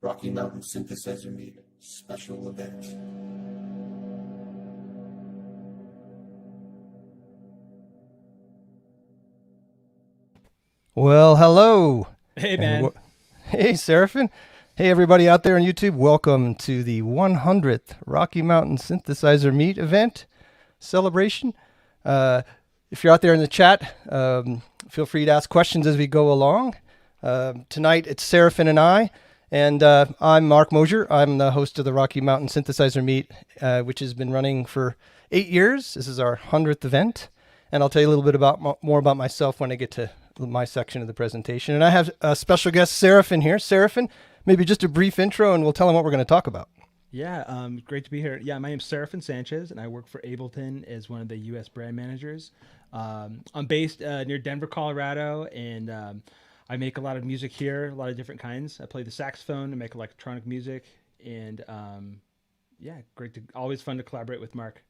Rocky Mountain Synthesizer Meet special event. Well, hello. Hey, man. Hey, Serafin. Hey, everybody out there on YouTube. Welcome to the 100th Rocky Mountain Synthesizer Meet event celebration. If you're out there in the chat, feel free to ask questions as we go along. Tonight, it's Serafin and I, and I'm Mark Mosher. I'm the host of the Rocky Mountain Synthesizer Meet, which has been running for 8 years. This is our 100th event, and I'll tell you a little bit more about myself when I get to my section of the presentation. And I have a special guest, Serafin, here. Serafin, maybe just a brief intro and we'll tell him what we're going to talk about. Yeah, great to be here. Yeah, my name's Serafin Sanchez, and I work for Ableton as one of the U.S. brand managers. I'm based near Denver, Colorado, and I make a lot of music here, a lot of different kinds. I play the saxophone and make electronic music, and yeah, always fun to collaborate with Mark.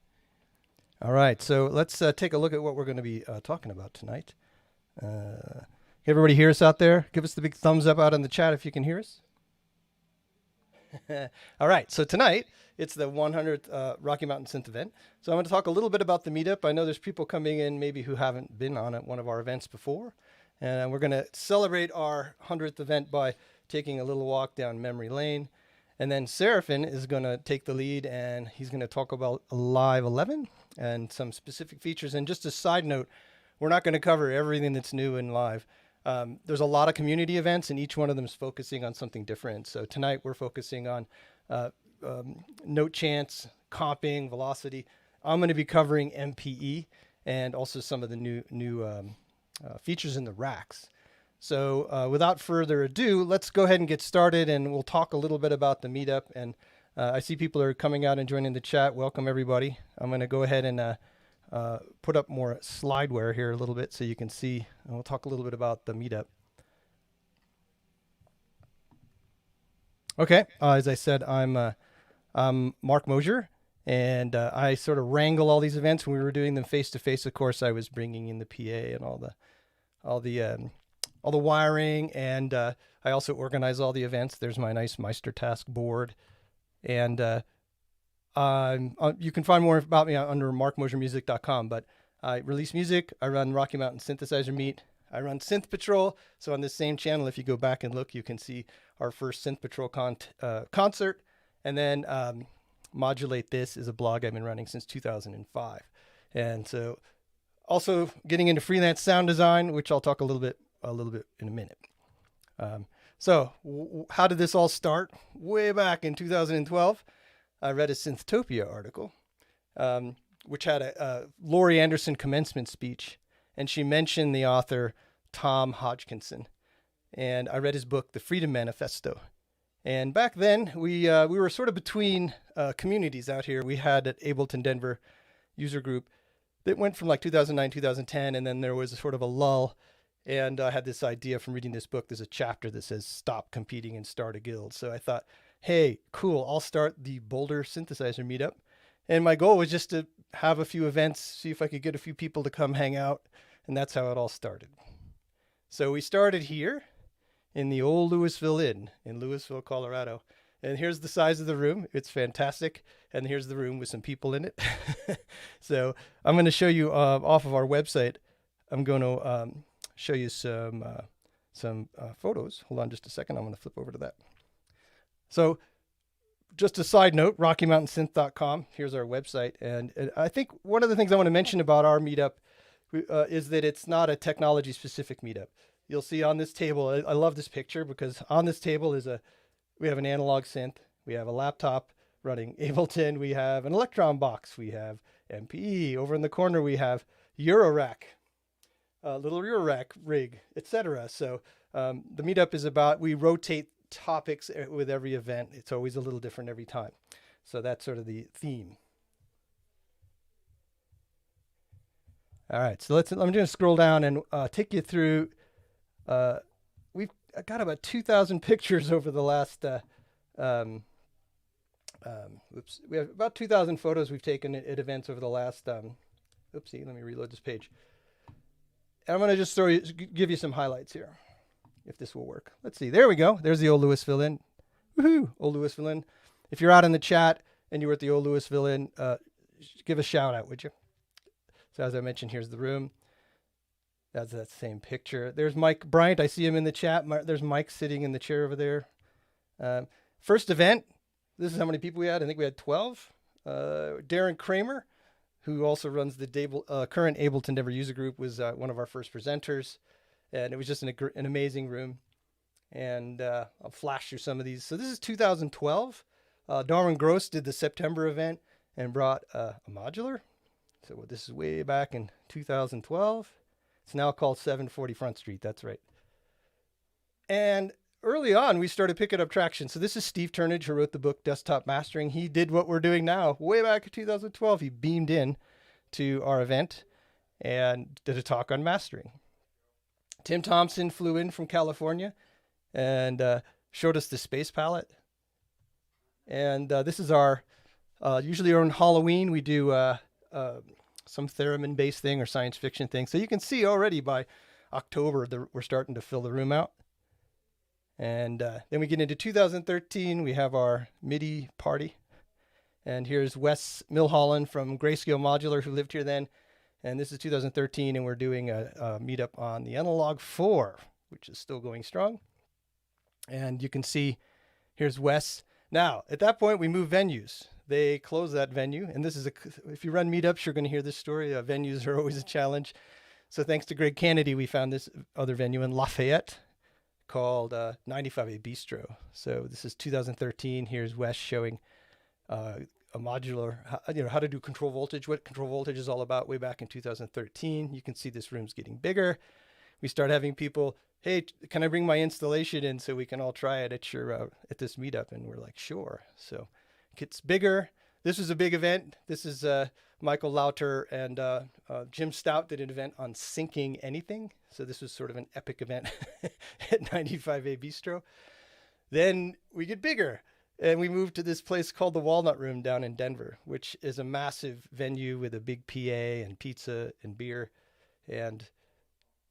All right, so let's take a look at what we're going to be talking about tonight. Can everybody hear us out there? Give us the big thumbs up out in the chat if you can hear us. All right, so tonight it's the 100th Rocky Mountain Synth event. So I'm going to talk a little bit about the meetup. I know there's people coming in maybe who haven't been on one of our events before. And we're going to celebrate our 100th event by taking a little walk down memory lane. And then Serafin is going to take the lead, and he's going to talk about Live 11 and some specific features. And just a side note, we're not going to cover everything that's new in Live. There's a lot of community events, and each one of them is focusing on something different. So tonight we're focusing on note chants, comping, velocity. I'm going to be covering MPE and also some of the new features in the racks. So without further ado, let's go ahead and get started, and we'll talk a little bit about the meetup. And I see people are coming out and joining the chat. Welcome, everybody. I'm going to go ahead and put up more slideware here a little bit so you can see, and we'll talk a little bit about the meetup. Okay, as I said, I'm Mark Mosher, and I sort of wrangle all these events. When we were doing them face to face, of course, I was bringing in the PA and all the wiring, and I also organize all the events. There's my nice Meistertask board, and you can find more about me under markmoshermusic.com, but I release music. I run Rocky Mountain Synthesizer Meet. I run Synth Patrol. So on this same channel, if you go back and look, you can see our first Synth Patrol concert. And then Modulate This is a blog I've been running since 2005. And so also getting into freelance sound design, which I'll talk a little bit in a minute. So how did this all start? Way back in 2012. I read a Synthtopia article, which had a Laurie Anderson commencement speech, and she mentioned the author Tom Hodgkinson. And I read his book, The Freedom Manifesto. And back then, we were sort of between communities out here. We had at Ableton Denver user group that went from like 2009, 2010, and then there was a sort of a lull. And I had this idea from reading this book. There's a chapter that says, "Stop competing and start a guild." So I thought, hey, cool, I'll start the Boulder Synthesizer Meetup. And my goal was just to have a few events, see if I could get a few people to come hang out. And that's how it all started. So we started here in the old Louisville Inn in Louisville, Colorado. And here's the size of the room. It's fantastic. And here's the room with some people in it. So I'm going to show you off of our website. I'm going to show you some photos. Hold on just a second. I'm going to flip over to that. So just a side note, RockyMountainSynth.com. Here's our website. And I think one of the things I want to mention about our meetup is that it's not a technology specific meetup. You'll see on this table, I love this picture because on this table we have an analog synth, we have a laptop running Ableton, we have an Electron box, we have MPE. Over in the corner, we have Eurorack, a little Eurorack rig, etc. So the meetup is about, we rotate topics with every event. It's always a little different every time. So that's sort of the theme. All right, so I'm going to scroll down and take you through. We've got about 2,000 pictures over the last. We have about 2,000 photos we've taken at events over the last. Oopsie, let me reload this page. And I'm going to just give you some highlights here, if this will work. Let's see. There we go. There's the old Louisville Inn. Woohoo! Old Louisville. If you're out in the chat and you were at the old Louisville, give a shout out, would you? So as I mentioned, here's the room. That's that same picture. There's Mike Bryant. I see him in the chat. There's Mike sitting in the chair over there. First event. This is how many people we had. I think we had 12. Darren Kramer, who also runs the current Ableton Never User Group, was one of our first presenters. And it was just an amazing room. And I'll flash through some of these. So this is 2012. Darwin Gross did the September event and brought a modular. So this is way back in 2012. It's now called 740 Front Street. That's right. And early on, we started picking up traction. So this is Steve Turnage, who wrote the book Desktop Mastering. He did what we're doing now. Way back in 2012, he beamed in to our event and did a talk on mastering. Tim Thompson flew in from California and showed us the space palette. And this is our, usually on Halloween, we do some theremin-based thing or science fiction thing. So you can see already by October, we're starting to fill the room out. And then we get into 2013, we have our MIDI party. And here's Wes Milholland from Grayscale Modular, who lived here then. And this is 2013, and we're doing a meetup on the Analog 4, which is still going strong. And you can see, here's Wes. Now, at that point, we moved venues. They closed that venue. And this is if you run meetups, you're going to hear this story. Venues are always a challenge. So thanks to Greg Kennedy, we found this other venue in Lafayette called 95A Bistro. So this is 2013. Here's Wes showing a modular, how to do control voltage, what control voltage is all about way back in 2013. You can see this room's getting bigger. We start having people, hey, can I bring my installation in so we can all try it at this meetup? And we're like, sure. So it gets bigger. This was a big event. This is Michael Lauter and Jim Stout did an event on syncing anything. So this was sort of an epic event at 95A Bistro. Then we get bigger. And we moved to this place called the Walnut Room down in Denver, which is a massive venue with a big PA and pizza and beer. And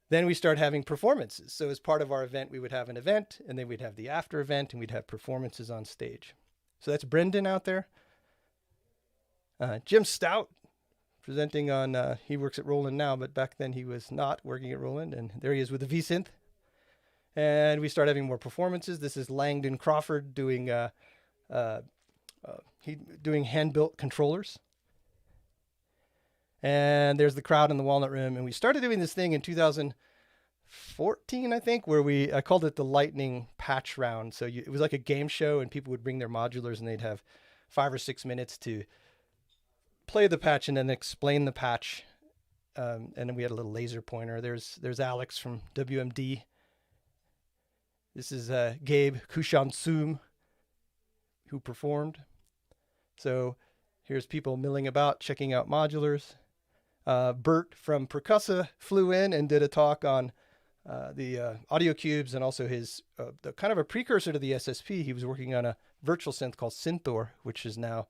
then we start having performances. So as part of our event, we would have an event, and then we'd have the after event, and we'd have performances on stage. So that's Brendan out there. Jim Stout presenting on, he works at Roland now, but back then he was not working at Roland. And there he is with the V-Synth. And we start having more performances. This is Langdon Crawford doing doing hand-built controllers. And there's the crowd in the Walnut Room. And we started doing this thing in 2014, I think, where I called it the lightning patch round. So it was like a game show, and people would bring their modulars, and they'd have 5 or 6 minutes to play the patch and then explain the patch. And then we had a little laser pointer. There's Alex from WMD. This is Gabe Kushansum, who performed. So here's people milling about, checking out modulars. Bert from Percussa flew in and did a talk on the audio cubes and also his the kind of a precursor to the SSP. He was working on a virtual synth called Synthor, which has now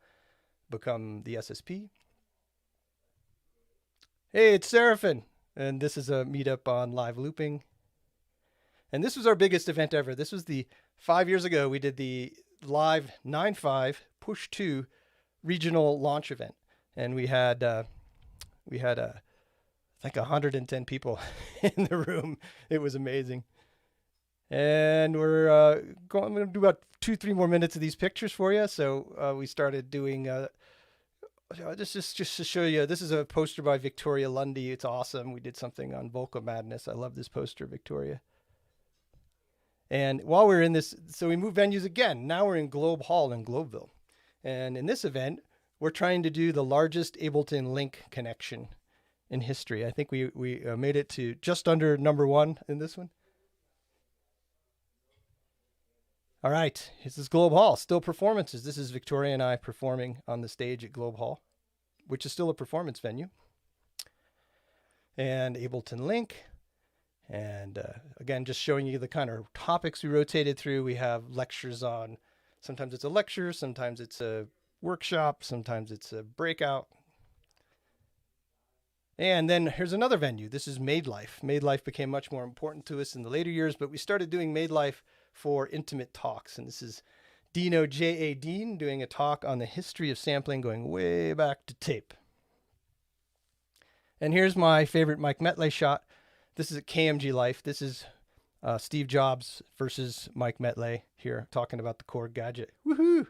become the SSP. Hey, it's Serafin, and this is a meetup on live looping. And this was our biggest event ever. This was 5 years ago. We did the live 9.5 push 2 regional launch event, and we had I think 110 people in the room. It was amazing. And I'm going to do about 2-3 more minutes of these pictures for you. So we started doing just to show you. This is a poster by Victoria Lundy. It's awesome. We did something on Vocal Madness. I love this poster, Victoria. And while we're in this, so we moved venues again. Now we're in Globe Hall in Globeville. And in this event, we're trying to do the largest Ableton link connection in history. I think we made it to just under number 1 in this one. All right, this is Globe Hall, still performances. This is Victoria and I performing on the stage at Globe Hall, which is still a performance venue. And Ableton Link. And again, just showing you the kind of topics we rotated through. We have lectures on, sometimes it's a lecture, sometimes it's a workshop, sometimes it's a breakout. And then here's another venue. This is Made Life. Made Life became much more important to us in the later years, but we started doing Made Life for intimate talks. And this is Dino J.A. Dean doing a talk on the history of sampling going way back to tape. And here's my favorite Mike Metlay shot. This is at KMG Life. This is Steve Jobs versus Mike Metlay here talking about the Chord gadget. Woohoo!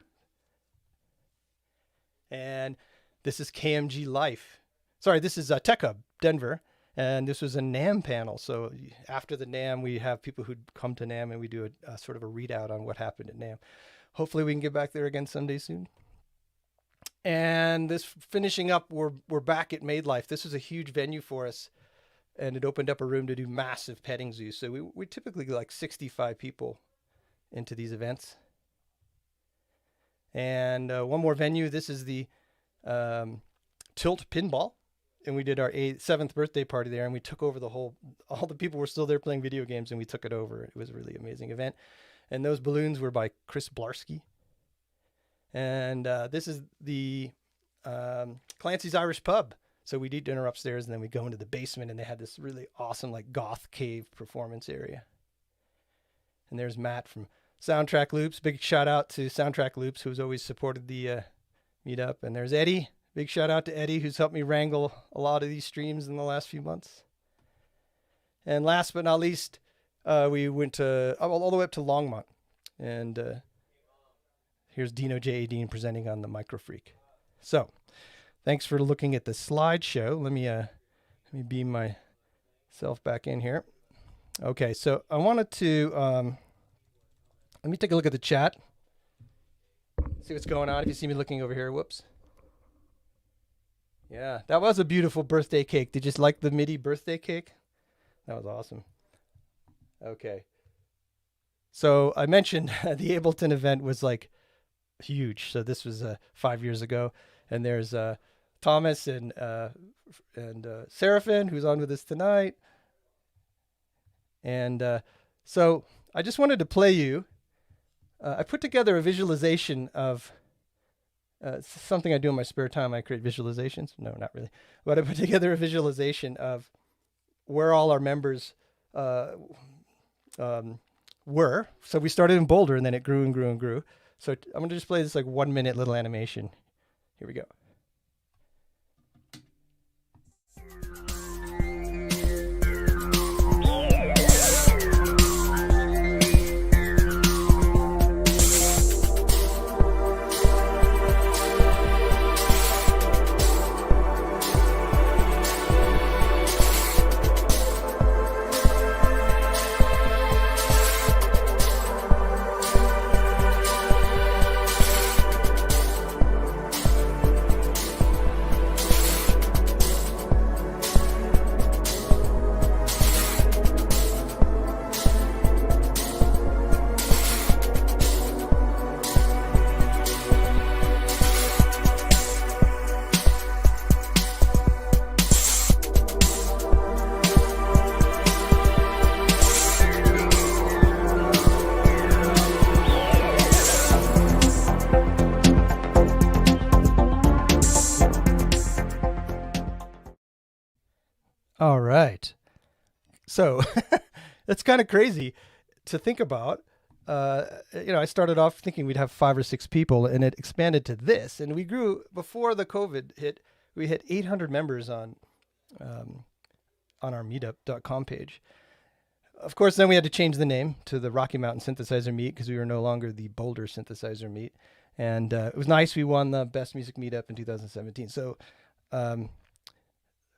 And this is KMG Life. Sorry, this is Tech Hub, Denver. And this was a NAMM panel. So after the NAMM, we have people who come to NAMM and we do a sort of a readout on what happened at NAMM. Hopefully we can get back there again someday soon. And this finishing up, we're back at Made Life. This was a huge venue for us. And it opened up a room to do massive petting zoos. So we typically get like 65 people into these events. And one more venue. This is the Tilt Pinball. And we did our 7th birthday party there, and we took over all the people were still there playing video games, and we took it over. It was a really amazing event. And those balloons were by Chris Blarski. And this is the Clancy's Irish Pub. So we'd eat dinner upstairs, and then we'd go into the basement, and they had this really awesome like goth cave performance area. And there's Matt from Soundtrack Loops. Big shout out to Soundtrack Loops, who's always supported the meetup. And there's Eddie. Big shout out to Eddie, who's helped me wrangle a lot of these streams in the last few months. And last but not least, we went all the way up to Longmont. And here's Dino J. Dean presenting on the Micro Freak. So thanks for looking at the slideshow. Let me beam myself back in here. Okay, so I wanted to, let me take a look at the chat. See what's going on. If you see me looking over here, whoops. Yeah, that was a beautiful birthday cake. Did you like the MIDI birthday cake? That was awesome. Okay. So I mentioned the Ableton event was like huge. So this was 5 years ago. And there's Thomas and Serafin, who's on with us tonight. And so I just wanted to play you. I put together a visualization of something I do in my spare time. I create visualizations. No, not really. But I put together a visualization of where all our members were. So we started in Boulder, and then it grew and grew and grew. So I'm going to just play this like 1 minute little animation. Here we go. All right. So that's kind of crazy to think about. I started off thinking we'd have 5 or 6 people, and it expanded to this. And we grew before the COVID hit. We had 800 members on our meetup.com page. Of course, then we had to change the name to the Rocky Mountain Synthesizer Meet because we were no longer the Boulder Synthesizer Meet. And it was nice. We won the Best Music Meetup in 2017.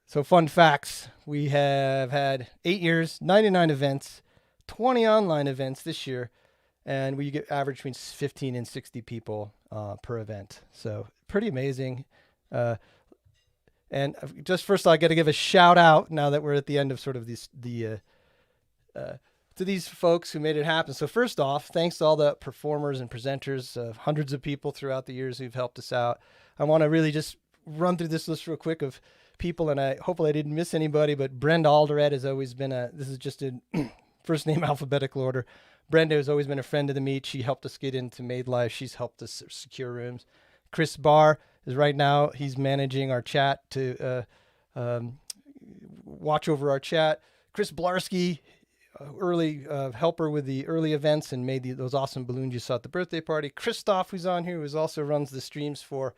So fun facts, we have had 8 years, 99 events, 20 online events this year, and we get average between 15 and 60 people per event. So pretty amazing. And just first, I got to give a shout out now that we're at the end of sort of to these folks who made it happen. So first off, thanks to all the performers and presenters, hundreds of people throughout the years who've helped us out. I want to really just run through this list real quick of people, and hopefully I didn't miss anybody, but Brenda Alderette has always been this is just in first name alphabetical order. Brenda has always been a friend of the meet. She helped us get into Made Live. She's helped us secure rooms. Chris Barr is right now, he's managing our chat to watch over our chat. Chris Blarski early helper with the early events and made those awesome balloons you saw at the birthday party. Christoph, who's on here, who also runs the streams for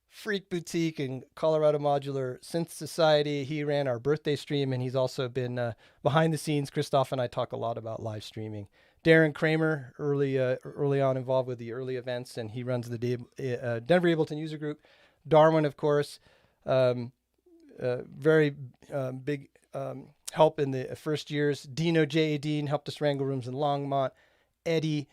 Freak Boutique and Colorado Modular Synth Society. He ran our birthday stream, and he's also been behind the scenes. Christoph and I talk a lot about live streaming. Darren Kramer, early on involved with the early events, and he runs the Denver Ableton user group. Darwin, of course, very big help in the first years. Dino J.A. Dean helped us wrangle rooms in Longmont. Eddie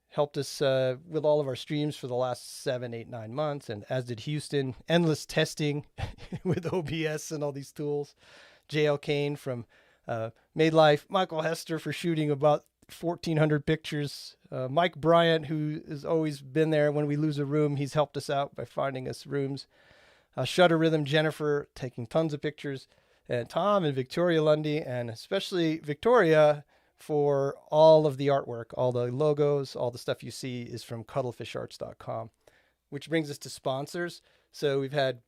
helped us with all of our streams for the last 7, 8, 9 months, and as did Houston. Endless testing with OBS and all these tools. JL Kane from Made Life. Michael Hester for shooting about 1,400 pictures. Mike Bryant, who has always been there when we lose a room. He's helped us out by finding us rooms. Shutter Rhythm, Jennifer, taking tons of pictures. And Tom and Victoria Lundy, and especially Victoria for all of the artwork. All the logos, all the stuff you see is from cuddlefisharts.com, which brings us to sponsors. So we've had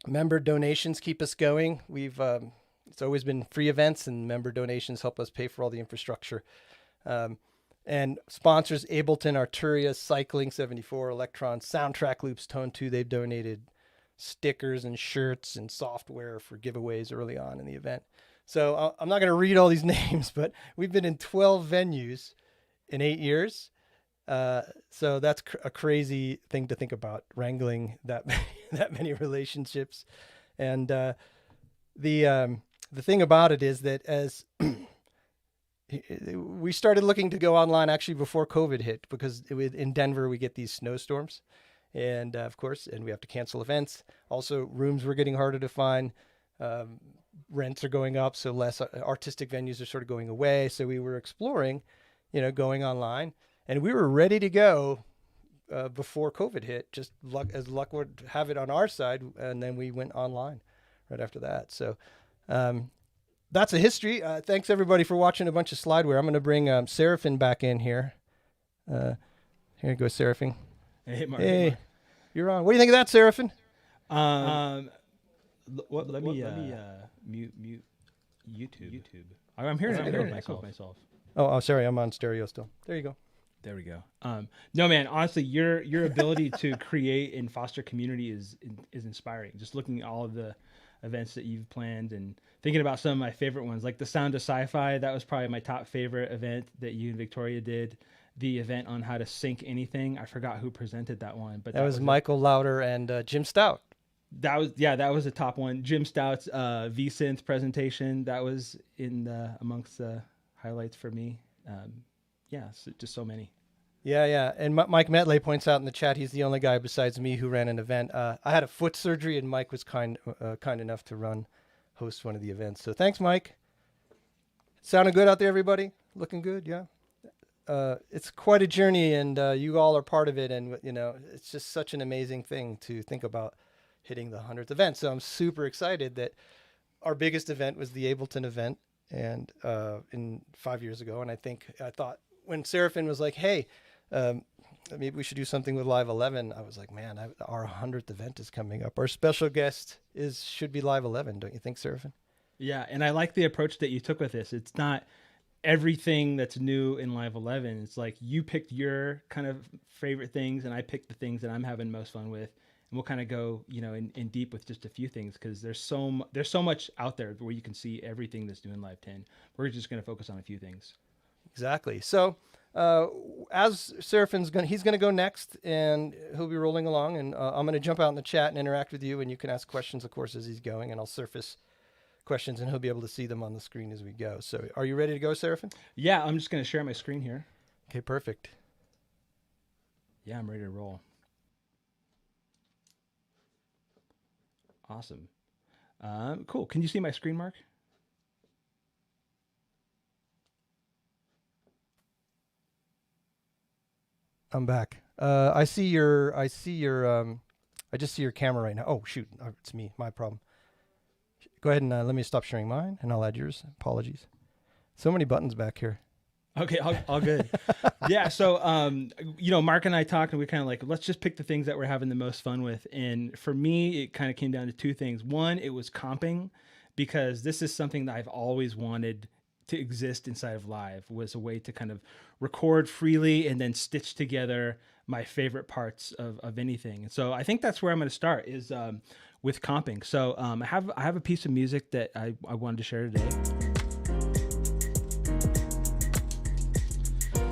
member donations keep us going. It's always been free events, and member donations help us pay for all the infrastructure. And sponsors: Ableton, Arturia, Cycling 74, Electron, Soundtrack Loops, Tone 2. They've donated stickers and shirts and software for giveaways early on in the event. So I'm not going to read all these names, but we've been in 12 venues in 8 years. So that's a crazy thing to think about, wrangling that many relationships. And the thing about it is that as we started looking to go online actually before COVID hit, because in Denver we get these snowstorms. And of course, and we have to cancel events. Also, rooms were getting harder to find. Rents are going up, so less artistic venues are sort of going away. So we were exploring, going online, and we were ready to go before COVID hit. Just as luck would have it on our side, and then we went online right after that. So that's a history. Thanks everybody for watching a bunch of slideware. I'm going to bring Serafin back in here. Here you go, Serafin. Hey, Mark. Hey, you're on. What do you think of that, Serafin? Let me mute YouTube. I'm hearing it myself. Oh, sorry. I'm on stereo still. There you go. There we go. No, man, honestly, your ability to create and foster community is inspiring. Just looking at all of the events that you've planned and thinking about some of my favorite ones, like the Sound of Sci-Fi. That was probably my top favorite event that you and Victoria did. The event on how to sync anything. I forgot who presented that one, but that was Michael Lauder and Jim Stout. That was the top one. Jim Stout's V-Synth presentation. That was amongst the highlights for me. Just so many. Yeah. And Mike Metley points out in the chat he's the only guy besides me who ran an event. I had a foot surgery, and Mike was kind enough to host one of the events. So thanks, Mike. Sounding good out there, everybody? Looking good, yeah. It's quite a journey, and you all are part of it. And it's just such an amazing thing to think about hitting the 100th event. So I'm super excited that our biggest event was the Ableton event, and in 5 years ago. And I thought when Serafin was like, "Hey, maybe we should do something with Live 11," I was like, "Man, our 100th event is coming up. Our special guest should be Live 11, don't you think, Serafin?" Yeah, and I like the approach that you took with this. It's not everything that's new in Live 11. It's like you picked your kind of favorite things, and I picked the things that I'm having most fun with, and we'll kind of go in deep with just a few things, because there's so much out there where you can see everything that's new in Live 10. We're just going to focus on a few things. Exactly. So as Serafin's he's going to go next, and he'll be rolling along, and I'm going to jump out in the chat and interact with you, and you can ask questions, of course, as he's going, and I'll surface questions, and he'll be able to see them on the screen as we go. So are you ready to go, Serafin? Yeah, I'm just going to share my screen here. Okay, perfect. Yeah, I'm ready to roll. Awesome. Cool. Can you see my screen, Mark? I'm back. I just see your camera right now. Oh, shoot. It's me. My problem. Go ahead and let me stop sharing mine, and I'll add yours. Apologies. So many buttons back here. Okay, all good. Yeah, so, Mark and I talked, and we kind of like, let's just pick the things that we're having the most fun with. And for me, it kind of came down to two things. One, it was comping, because this is something that I've always wanted to exist inside of Live, was a way to kind of record freely and then stitch together my favorite parts of anything. And so I think that's where I'm going to start, is with comping. So I have a piece of music that I wanted to share today.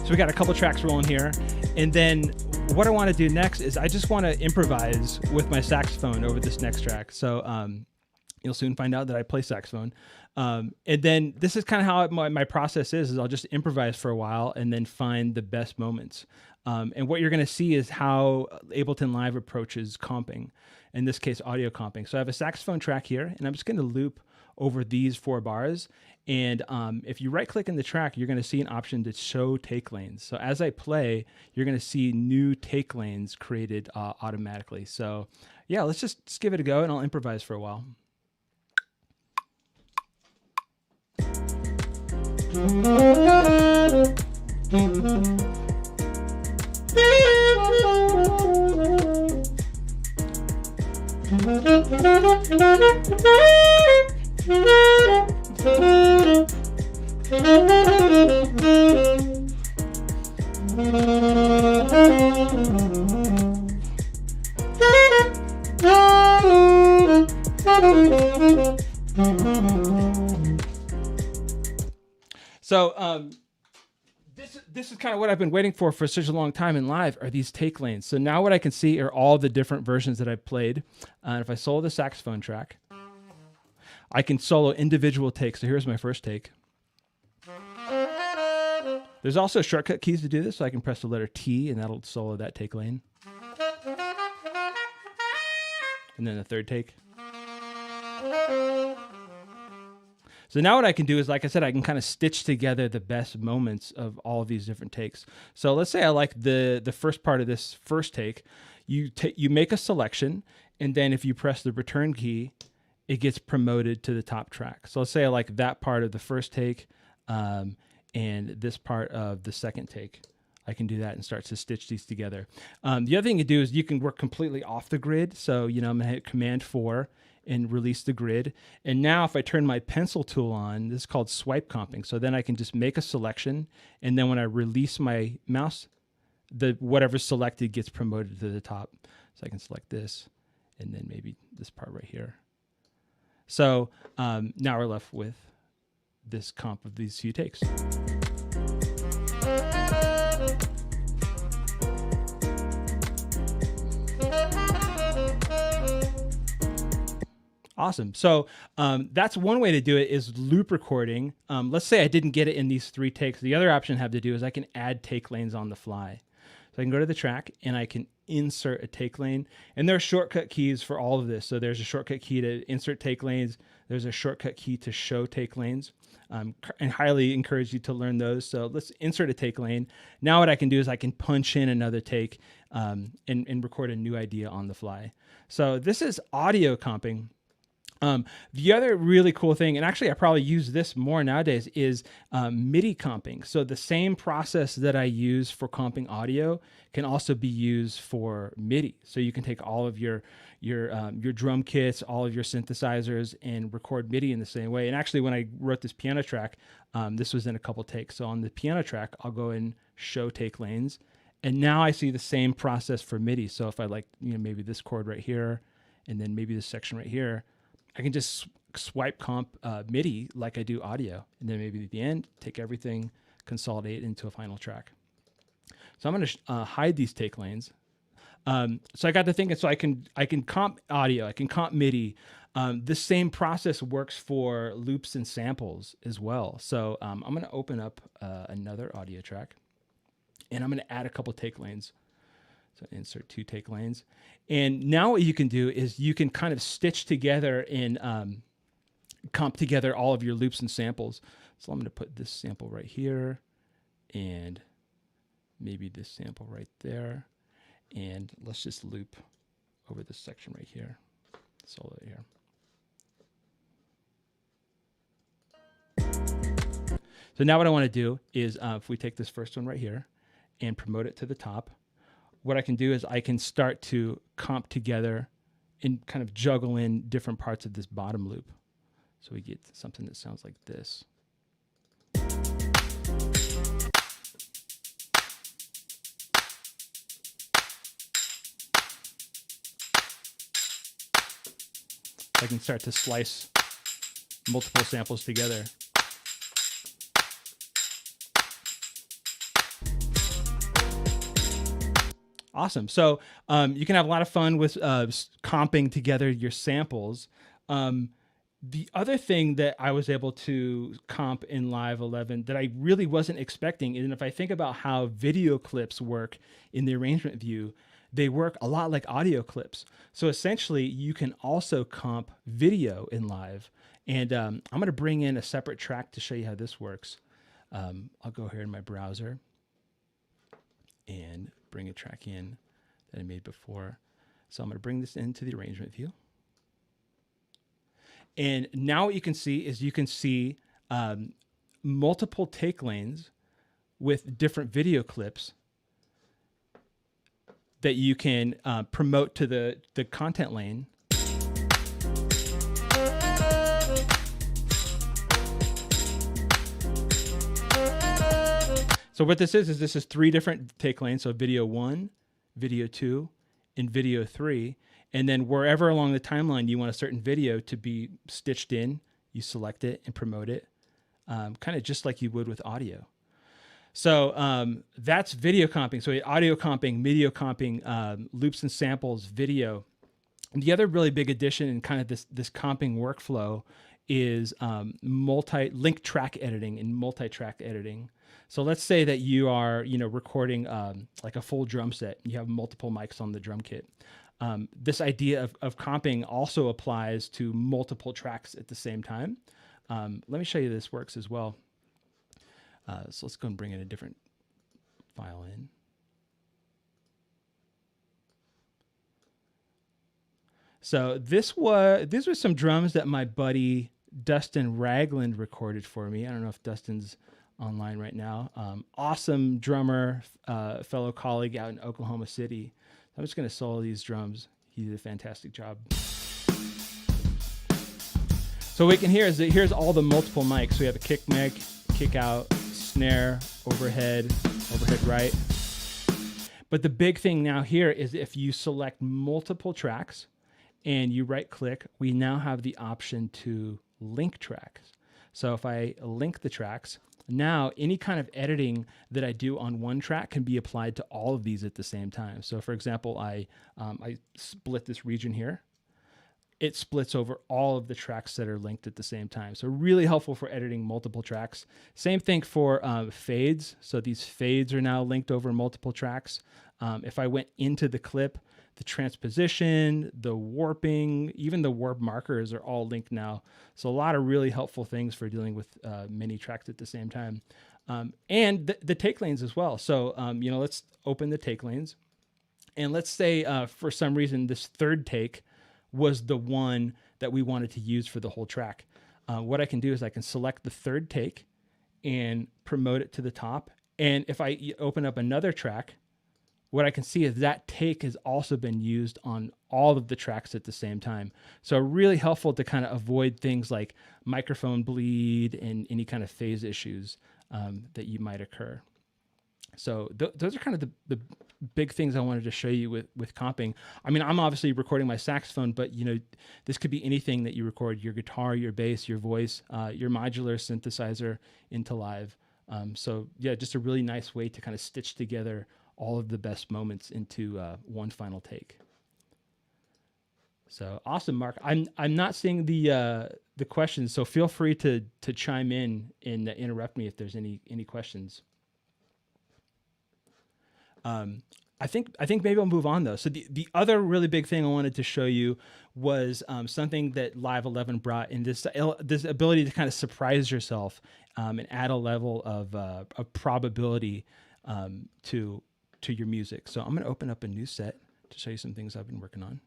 So we got a couple tracks rolling here, and then what I want to do next is I just want to improvise with my saxophone over this next track. So you'll soon find out that I play saxophone. And then this is kind of how my process is I'll just improvise for a while and then find the best moments. And what you're going to see is how Ableton Live approaches comping, in this case, audio comping. So I have a saxophone track here, and I'm just going to loop over these 4 bars. And if you right click in the track, you're going to see an option to show take lanes. So as I play, you're going to see new take lanes created automatically. So yeah, let's just give it a go, and I'll improvise for a while. So this is kind of what I've been waiting for such a long time in Live, are these take lanes. So now what I can see are all the different versions that I've played. And if I solo the saxophone track, I can solo individual takes. So here's my first take. There's also shortcut keys to do this, so I can press the letter T, and that'll solo that take lane. And then the third take. So now what I can do is, like I said, I can kind of stitch together the best moments of all of these different takes. So let's say I like the first part of this first take. You make a selection, and then if you press the return key, it gets promoted to the top track. So let's say I like that part of the first take and this part of the second take. I can do that and start to stitch these together. The other thing you do is you can work completely off the grid. So, I'm going to hit Command 4 and release the grid. And now if I turn my pencil tool on, this is called swipe comping. So then I can just make a selection, and then when I release my mouse, whatever's selected gets promoted to the top. So I can select this, and then maybe this part right here. So now we're left with this comp of these few takes. Awesome. So that's one way to do it, is loop recording. Let's say I didn't get it in these 3 takes. The other option I have to do is I can add take lanes on the fly. So I can go to the track and I can insert a take lane. And there are shortcut keys for all of this. So there's a shortcut key to insert take lanes. There's a shortcut key to show take lanes. And highly encourage you to learn those. So let's insert a take lane. Now what I can do is I can punch in another take and record a new idea on the fly. So this is audio comping. The other really cool thing, and actually I probably use this more nowadays, is MIDI comping. So the same process that I use for comping audio can also be used for MIDI. So you can take all of your drum kits, all of your synthesizers, and record MIDI in the same way. And actually, when I wrote this piano track, this was in a couple takes. So on the piano track, I'll go and show take lanes, and now I see the same process for MIDI. So if I like, maybe this chord right here, and then maybe this section right here, I can just swipe comp MIDI like I do audio. And then maybe at the end, take everything, consolidate into a final track. So I'm going to hide these take lanes. So I got to thinking, so I can comp audio, I can comp MIDI. This same process works for loops and samples as well. So I'm going to open up another audio track, and I'm going to add a couple take lanes. So insert 2 take lanes. And now what you can do is you can kind of stitch together and comp together all of your loops and samples. So I'm going to put this sample right here, and maybe this sample right there. And let's just loop over this section right here. Solo it here. So now what I want to do is if we take this first one right here and promote it to the top, what I can do is I can start to comp together and kind of juggle in different parts of this bottom loop. So we get something that sounds like this. I can start to slice multiple samples together. Awesome. So you can have a lot of fun with comping together your samples. The other thing that I was able to comp in Live 11 that I really wasn't expecting, and if I think about how video clips work in the arrangement view, they work a lot like audio clips. So essentially, you can also comp video in Live. And I'm going to bring in a separate track to show you how this works. I'll go here in my browser and bring a track in that I made before. So I'm going to bring this into the arrangement view. And now what you can see is you can see multiple take lanes with different video clips that you can promote to the content lane. So what this is this is 3 different take lanes. So video 1, video 2, and video 3. And then wherever along the timeline you want a certain video to be stitched in, you select it and promote it, kind of just like you would with audio. So that's video comping. So audio comping, video comping, loops and samples, video. And the other really big addition in kind of this comping workflow is link track editing and multi-track editing. So let's say that you are, recording like a full drum set. You have multiple mics on the drum kit. This idea of comping also applies to multiple tracks at the same time. Let me show you this works as well. So let's go and bring in a different file in. So these were some drums that my buddy Dustin Ragland recorded for me. I don't know if Dustin's online right now. Awesome drummer, fellow colleague out in Oklahoma City. I'm just going to solo these drums. He did a fantastic job. So what we can hear is that here's all the multiple mics. So we have a kick mic, kick out, snare, overhead right. But the big thing now here is if you select multiple tracks and you right click, we now have the option to link tracks. So if I link the tracks, now any kind of editing that I do on one track can be applied to all of these at the same time. So for example, I split this region here. It splits over all of the tracks that are linked at the same time. So really helpful for editing multiple tracks. Same thing for fades. So these fades are now linked over multiple tracks. If I went into the clip, the transposition, the warping, even the warp markers are all linked now. So a lot of really helpful things for dealing with many tracks at the same time. And the take lanes as well. So, let's open the take lanes. And let's say for some reason, this third take was the one that we wanted to use for the whole track. What I can do is I can select the third take and promote it to the top. And if I open up another track, what I can see is that take has also been used on all of the tracks at the same time. So really helpful to kind of avoid things like microphone bleed and any kind of phase issues that you might occur. So those are kind of the big things I wanted to show you with comping. I mean, I'm obviously recording my saxophone, but this could be anything that you record: your guitar, your bass, your voice, your modular synthesizer into Live. So yeah, just a really nice way to kind of stitch together all of the best moments into one final take. So awesome, Mark. I'm not seeing the questions, so feel free to chime in and interrupt me if there's any questions. I think maybe I'll move on though. So the other really big thing I wanted to show you was something that Live 11 brought in, this ability to kind of surprise yourself and add a level of probability to your music. So I'm going to open up a new set to show you some things I've been working on.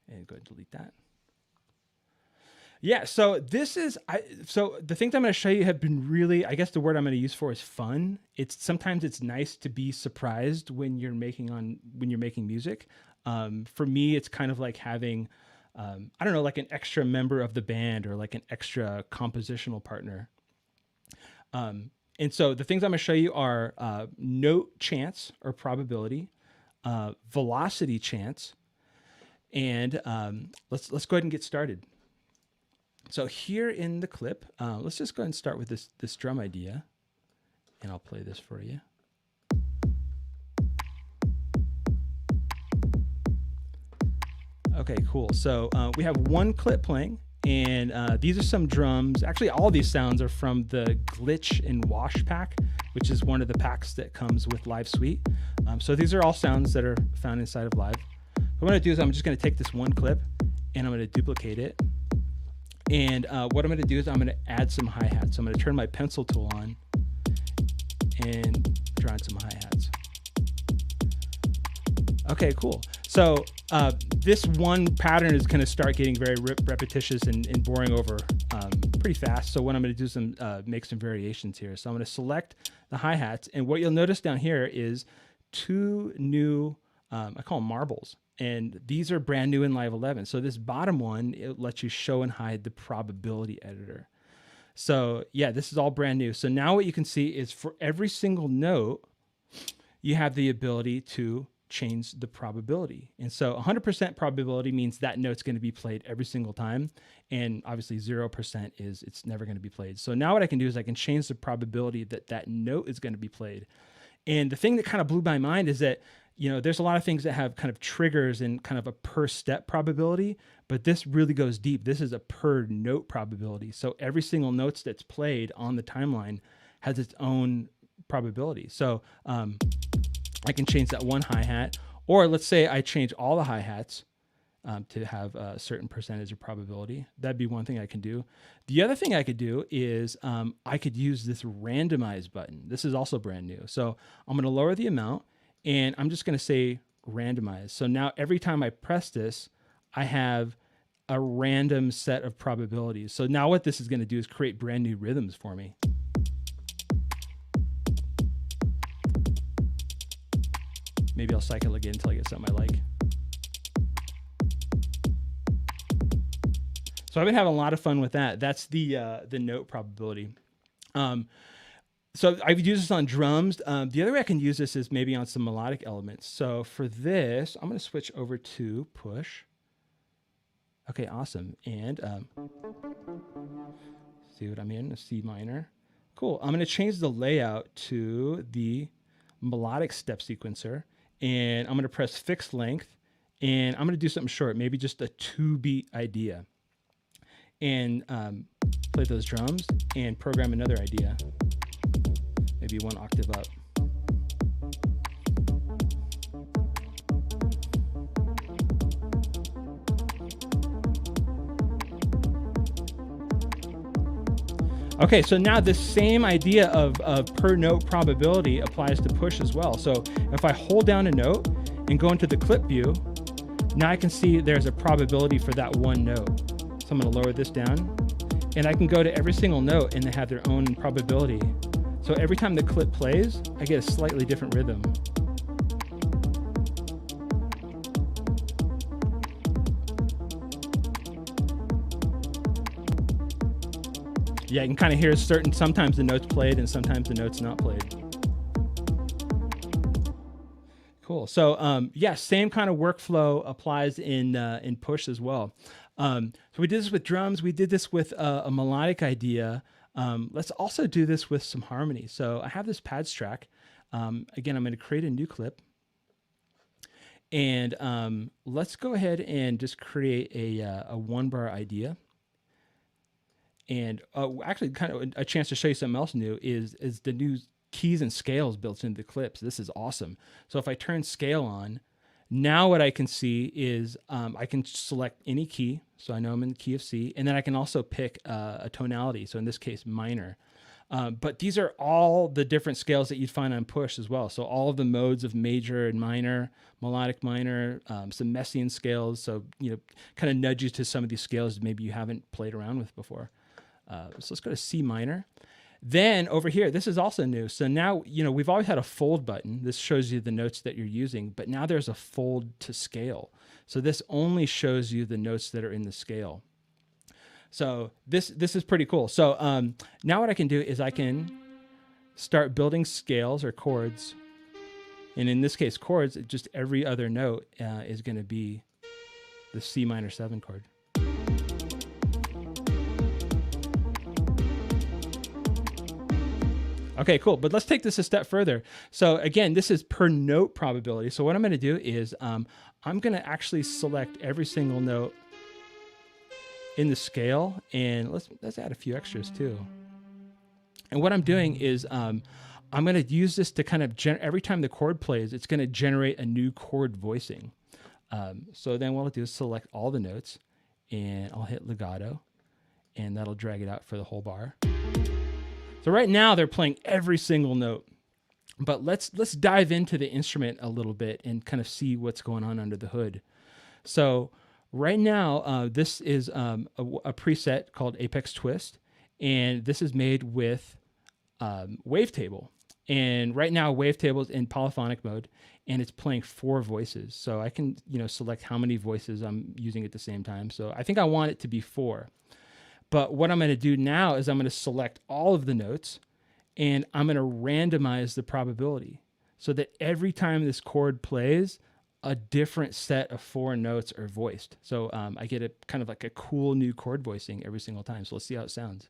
And go ahead and delete that. Yeah, so so the things I'm going to show you have been really, I guess the word I'm going to use for is fun. Sometimes it's nice to be surprised when you're making music. For me, it's kind of like having, I don't know, like an extra member of the band or like an extra compositional partner. And so the things I'm going to show you are note chance or probability, velocity chants. And let's go ahead and get started. So here in the clip, let's just go ahead and start with this drum idea, and I'll play this for you. Okay, cool. So we have one clip playing, and these are some drums. Actually, all of these sounds are from the Glitch and Wash pack, which is one of the packs that comes with Live Suite. So these are all sounds that are found inside of Live. What I'm going to do is I'm just going to take this one clip and I'm going to duplicate it. And what I'm going to do is I'm going to add some hi-hats. So I'm going to turn my pencil tool on and draw in some hi-hats. Okay, cool. So this one pattern is going to start getting very repetitious and boring over pretty fast. So what I'm going to do is make some variations here. So I'm going to select the hi-hats. And what you'll notice down here is two new, I call them marbles. And these are brand new in Live 11. So this bottom one, it lets you show and hide the probability editor. So yeah, this is all brand new. So now what you can see is for every single note, you have the ability to change the probability. And so 100% probability means that note's going to be played every single time. And obviously 0% is it's never going to be played. So now what I can do is I can change the probability that that note is going to be played. And the thing that kind of blew my mind is that, you know, there's a lot of things that have kind of triggers and kind of a per step probability, but this really goes deep. This is a per note probability. So every single note that's played on the timeline has its own probability. So I can change that one hi-hat, or let's say I change all the hi-hats to have a certain percentage of probability. That'd be one thing I can do. The other thing I could do is I could use this randomize button. This is also brand new. So I'm going to lower the amount, and I'm just going to say randomize. So now every time I press this, I have a random set of probabilities. So now what this is going to do is create brand new rhythms for me. Maybe I'll cycle again until I get something I like. So I've been having a lot of fun with that. That's the note probability. So I've used this on drums. The other way I can use this is maybe on some melodic elements. So for this, I'm going to switch over to push. Okay, awesome. And see what I'm in, a C minor. Cool. I'm going to change the layout to the melodic step sequencer. And I'm going to press fixed length. And I'm going to do something short, maybe just a 2-beat idea. And play those drums and program another idea. Maybe one octave up. Okay, so now this same idea of per note probability applies to push as well. So if I hold down a note and go into the clip view, now I can see there's a probability for that one note. So I'm going to lower this down, and I can go to every single note and they have their own probability. So every time the clip plays, I get a slightly different rhythm. Yeah, you can kind of hear sometimes the notes played and sometimes the notes not played. Cool. So yeah, same kind of workflow applies in push as well. So we did this with drums. We did this with a melodic idea. Let's also do this with some harmony. So I have this pads track. Again, I'm going to create a new clip. And let's go ahead and just create a 1-bar idea. And actually, kind of a chance to show you something else new is the new keys and scales built into the clips. This is awesome. So if I turn scale on, now what I can see is I can select any key. So I know I'm in the key of C, and then I can also pick a tonality. So in this case, minor. But these are all the different scales that you'd find on push as well. So all of the modes of major and minor, melodic minor, some Messiaen scales. So, you know, kind of nudge you to some of these scales that maybe you haven't played around with before. So let's go to C minor. Then over here, this is also new. So now, you know, we've always had a fold button. This shows you the notes that you're using, but now there's a fold to scale. So this only shows you the notes that are in the scale. So this is pretty cool. So now what I can do is I can start building scales or chords And in this case, chords, just every other note is going to be the C minor 7 chord. Okay, cool. But let's take this a step further. So again, this is per note probability. So what I'm going to do is I'm going to actually select every single note in the scale, and let's add a few extras too. And what I'm doing is I'm going to use this to kind of every time the chord plays, it's going to generate a new chord voicing. So then what I'll do is select all the notes, and I'll hit legato, and that'll drag it out for the whole bar. So right now they're playing every single note, but let's dive into the instrument a little bit and kind of see what's going on under the hood. So right now, this is a preset called Apex Twist, and this is made with Wavetable. And right now Wavetable is in polyphonic mode, and it's playing 4 voices. So I can select how many voices I'm using at the same time. So I think I want it to be 4. But what I'm going to do now is I'm going to select all of the notes, and I'm going to randomize the probability so that every time this chord plays, a different set of 4 notes are voiced. So I get a kind of like a cool new chord voicing every single time. So let's see how it sounds.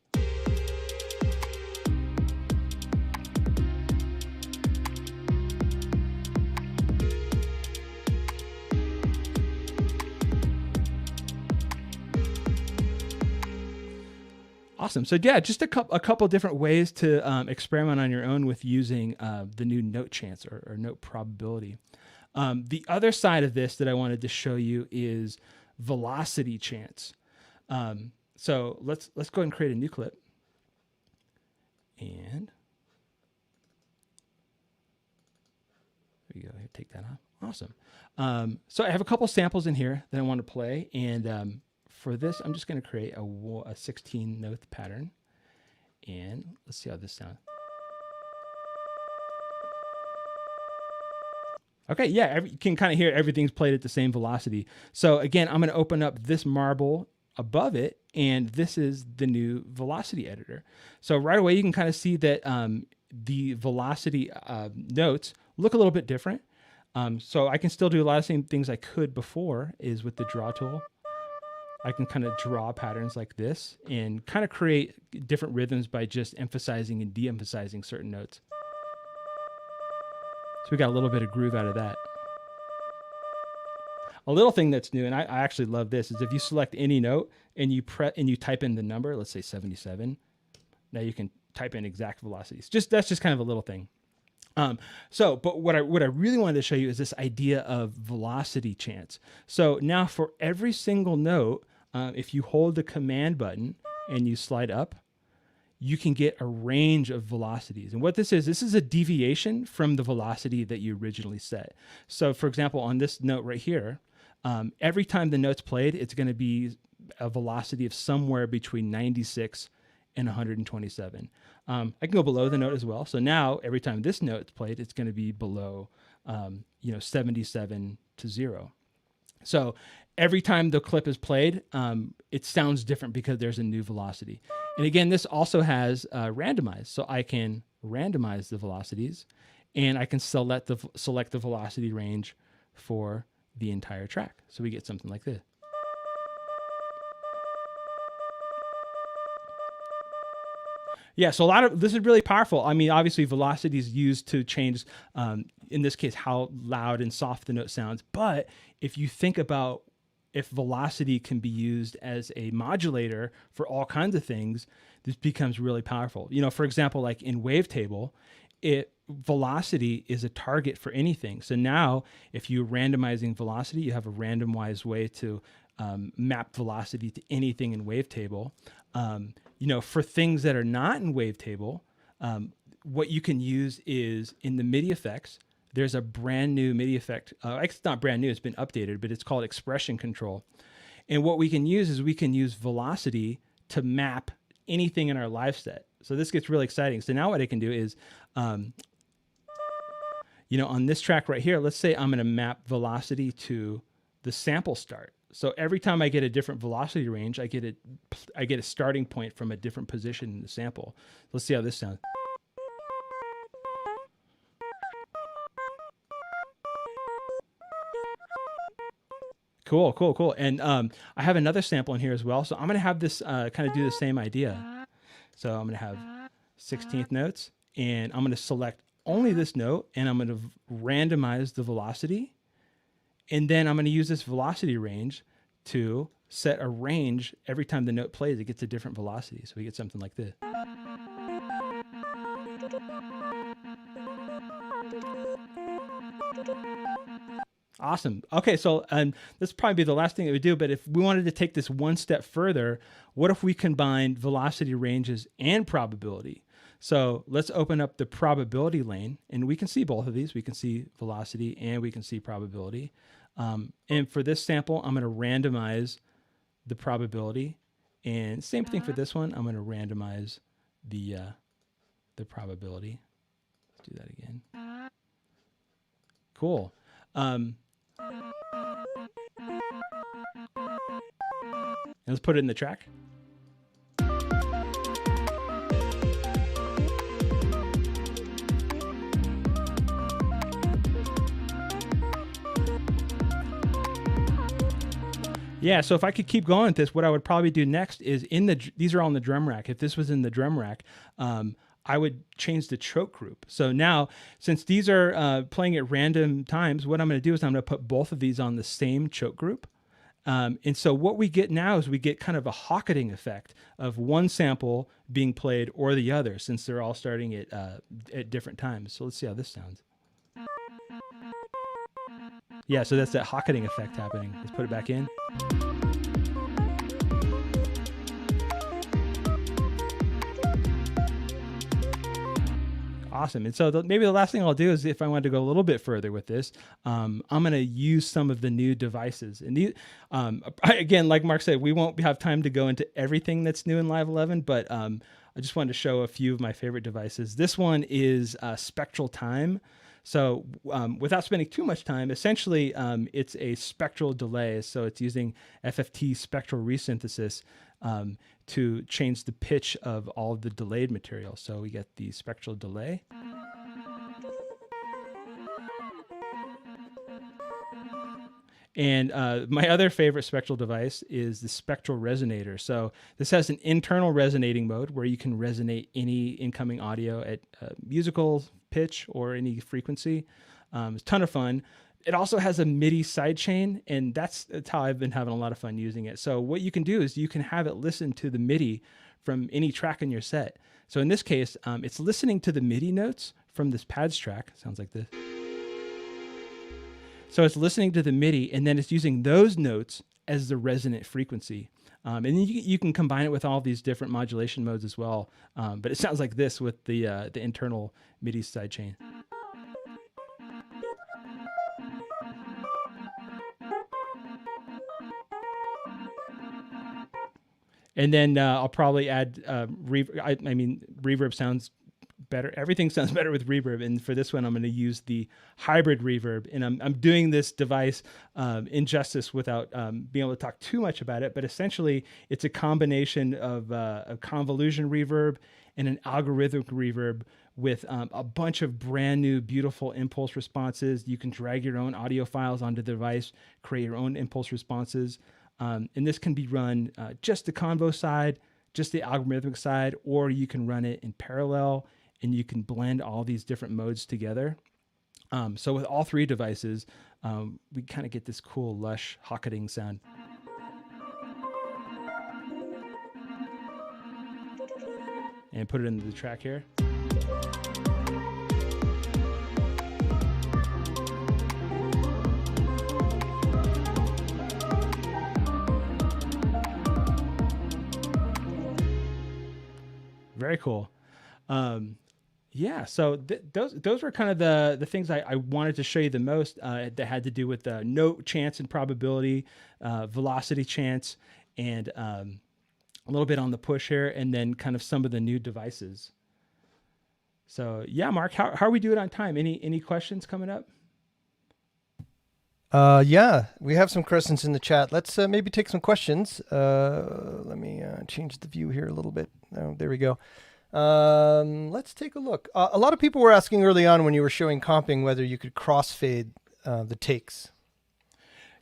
Awesome. So yeah, just a couple different ways to experiment on your own with using the new note chance or note probability. The other side of this that I wanted to show you is velocity chance. So let's go ahead and create a new clip. And there you go. Here, take that off. Awesome. So I have a couple samples in here that I want to play, and for this, I'm just going to create a 16 note pattern, and let's see how this sounds. Okay, yeah, you can kind of hear everything's played at the same velocity. So again, I'm going to open up this marble above it, and this is the new velocity editor. So right away, you can kind of see that the velocity notes look a little bit different. So I can still do a lot of the same things I could before is with the draw tool. I can kind of draw patterns like this and kind of create different rhythms by just emphasizing and de-emphasizing certain notes. So we got a little bit of groove out of that. A little thing that's new, and I actually love this, is if you select any note and you type in the number, let's say 77, now you can type in exact velocities. That's just kind of a little thing. But what I really wanted to show you is this idea of velocity chance. So now for every single note, if you hold the command button and you slide up, you can get a range of velocities. And what this is a deviation from the velocity that you originally set. So for example, on this note right here, every time the note's played, it's going to be a velocity of somewhere between 96 and 127. I can go below the note as well. So now every time this note's played, it's going to be below 77 to 0. So every time the clip is played, it sounds different because there's a new velocity. And again, this also has randomize. So I can randomize the velocities, and I can select the velocity range for the entire track. So we get something like this. Yeah, so this is really powerful. I mean, obviously velocity is used to change, in this case, how loud and soft the note sounds. But if you think about if velocity can be used as a modulator for all kinds of things, this becomes really powerful. For example, like in Wavetable, velocity is a target for anything. So now if you're randomizing velocity, you have a randomized way to map velocity to anything in Wavetable. For things that are not in Wavetable, what you can use is in the MIDI effects, there's a brand new MIDI effect. It's not brand new, it's been updated, but it's called expression control. And what we can use is we can use velocity to map anything in our live set. So this gets really exciting. So now what I can do is, on this track right here, let's say I'm going to map velocity to the sample start. So every time I get a different velocity range, I get a starting point from a different position in the sample. Let's see how this sounds. Cool, cool, cool. And I have another sample in here as well. So I'm going to have this kind of do the same idea. So I'm going to have 16th notes, and I'm going to select only this note, and I'm going to randomize the velocity. And then I'm going to use this velocity range to set a range. Every time the note plays, it gets a different velocity. So we get something like this. Awesome. Okay, so this probably be the last thing that we do, but if we wanted to take this one step further, what if we combined velocity ranges and probability? So let's open up the probability lane, and we can see both of these. We can see velocity and we can see probability. And for this sample, I'm going to randomize the probability, and same thing for this one. I'm going to randomize the probability. Let's do that again. Cool. And let's put it in the track. Yeah, so if I could keep going with this, what I would probably do next is these are all in the drum rack. If this was in the drum rack, I would change the choke group. So now, since these are playing at random times, what I'm going to do is I'm going to put both of these on the same choke group. And so what we get now is we get kind of a Hocketing effect of one sample being played or the other, since they're all starting at different times. So let's see how this sounds. Yeah, so that's that Hocketing effect happening. Let's put it back in. Awesome. And so maybe the last thing I'll do is, if I wanted to go a little bit further with this, I'm going to use some of the new devices. And these, again, like Mark said, we won't have time to go into everything that's new in Live 11, but I just wanted to show a few of my favorite devices. This one is Spectral Time. So without spending too much time, essentially it's a spectral delay. So it's using FFT spectral resynthesis to change the pitch of all of the delayed material. So we get the spectral delay. And my other favorite spectral device is the Spectral Resonator. So this has an internal resonating mode where you can resonate any incoming audio at musical pitch or any frequency. It's a ton of fun. It also has a MIDI sidechain, and that's how I've been having a lot of fun using it. So what you can do is you can have it listen to the MIDI from any track in your set. So in this case, it's listening to the MIDI notes from this pads track. Sounds like this. So it's listening to the MIDI, and then it's using those notes as the resonant frequency. And then you can combine it with all these different modulation modes as well. But it sounds like this with the internal MIDI sidechain. And then I'll probably add reverb sounds better. Everything sounds better with reverb. And for this one, I'm going to use the Hybrid Reverb. And I'm doing this device injustice without being able to talk too much about it. But essentially, it's a combination of a convolution reverb and an algorithmic reverb with a bunch of brand new, beautiful impulse responses. You can drag your own audio files onto the device, create your own impulse responses. And this can be run just the convo side, just the algorithmic side, or you can run it in parallel, and you can blend all these different modes together. So with all three devices, we kind of get this cool, lush, Hocketing sound. And put it into the track here. Very cool. Yeah, so those were kind of the things I wanted to show you the most that had to do with note chance and probability, velocity chance, and a little bit on the push here, and then kind of some of the new devices. So yeah, Mark, how are we doing on time? Any questions coming up? Yeah, we have some questions in the chat. Let's maybe take some questions. Let me change the view here a little bit. Oh, there we go. Let's take a look. A lot of people were asking early on when you were showing comping whether you could crossfade the takes.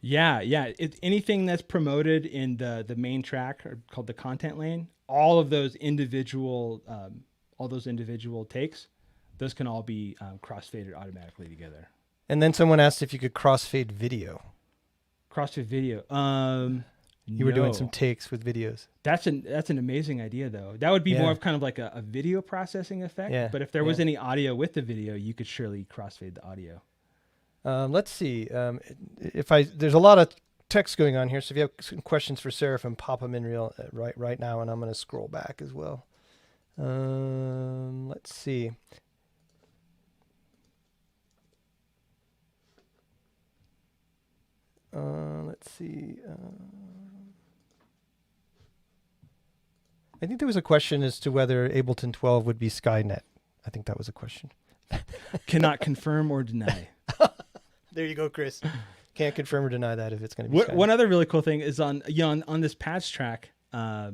Yeah, yeah. Anything that's promoted in the main track or called the content lane, all those individual takes, those can all be crossfaded automatically together. And then someone asked if you could crossfade video. Crossfade video. You were doing some takes with videos. That's an amazing idea though. That would be more of kind of like a video processing effect. Yeah. But if there was any audio with the video, you could surely crossfade the audio. Let's see. There's a lot of text going on here, so if you have some questions for Serafin, pop them in right now, and I'm going to scroll back as well. Let's see. Let's see. I think there was a question as to whether Ableton 12 would be Skynet. I think that was a question. Cannot confirm or deny. There you go, Chris. Can't confirm or deny that if it's going to be Skynet. One other really cool thing is on this patch track. So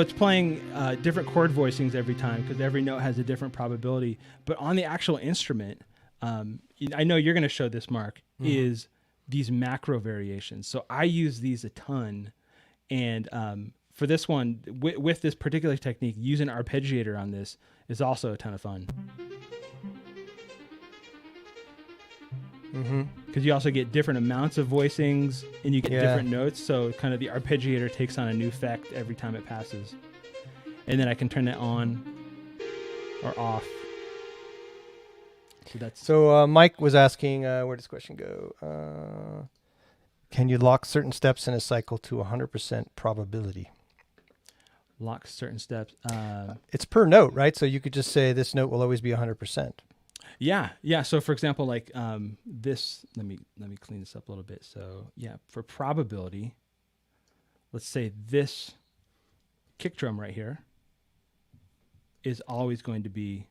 it's playing different chord voicings every time because every note has a different probability. But on the actual instrument, I know you're going to show this, Mark, is these macro variations. So I use these a ton. And for this one, with this particular technique, using arpeggiator on this is also a ton of fun. Because you also get different amounts of voicings and you get different notes. So kind of the arpeggiator takes on a new effect every time it passes. And then I can turn it on or off. So Mike was asking, where does this question go? Can you lock certain steps in a cycle to 100% probability? Lock certain steps. It's per note, right? So you could just say this note will always be 100%. Yeah. So for example, like this, let me clean this up a little bit. So yeah, for probability, let's say this kick drum right here is always going to be,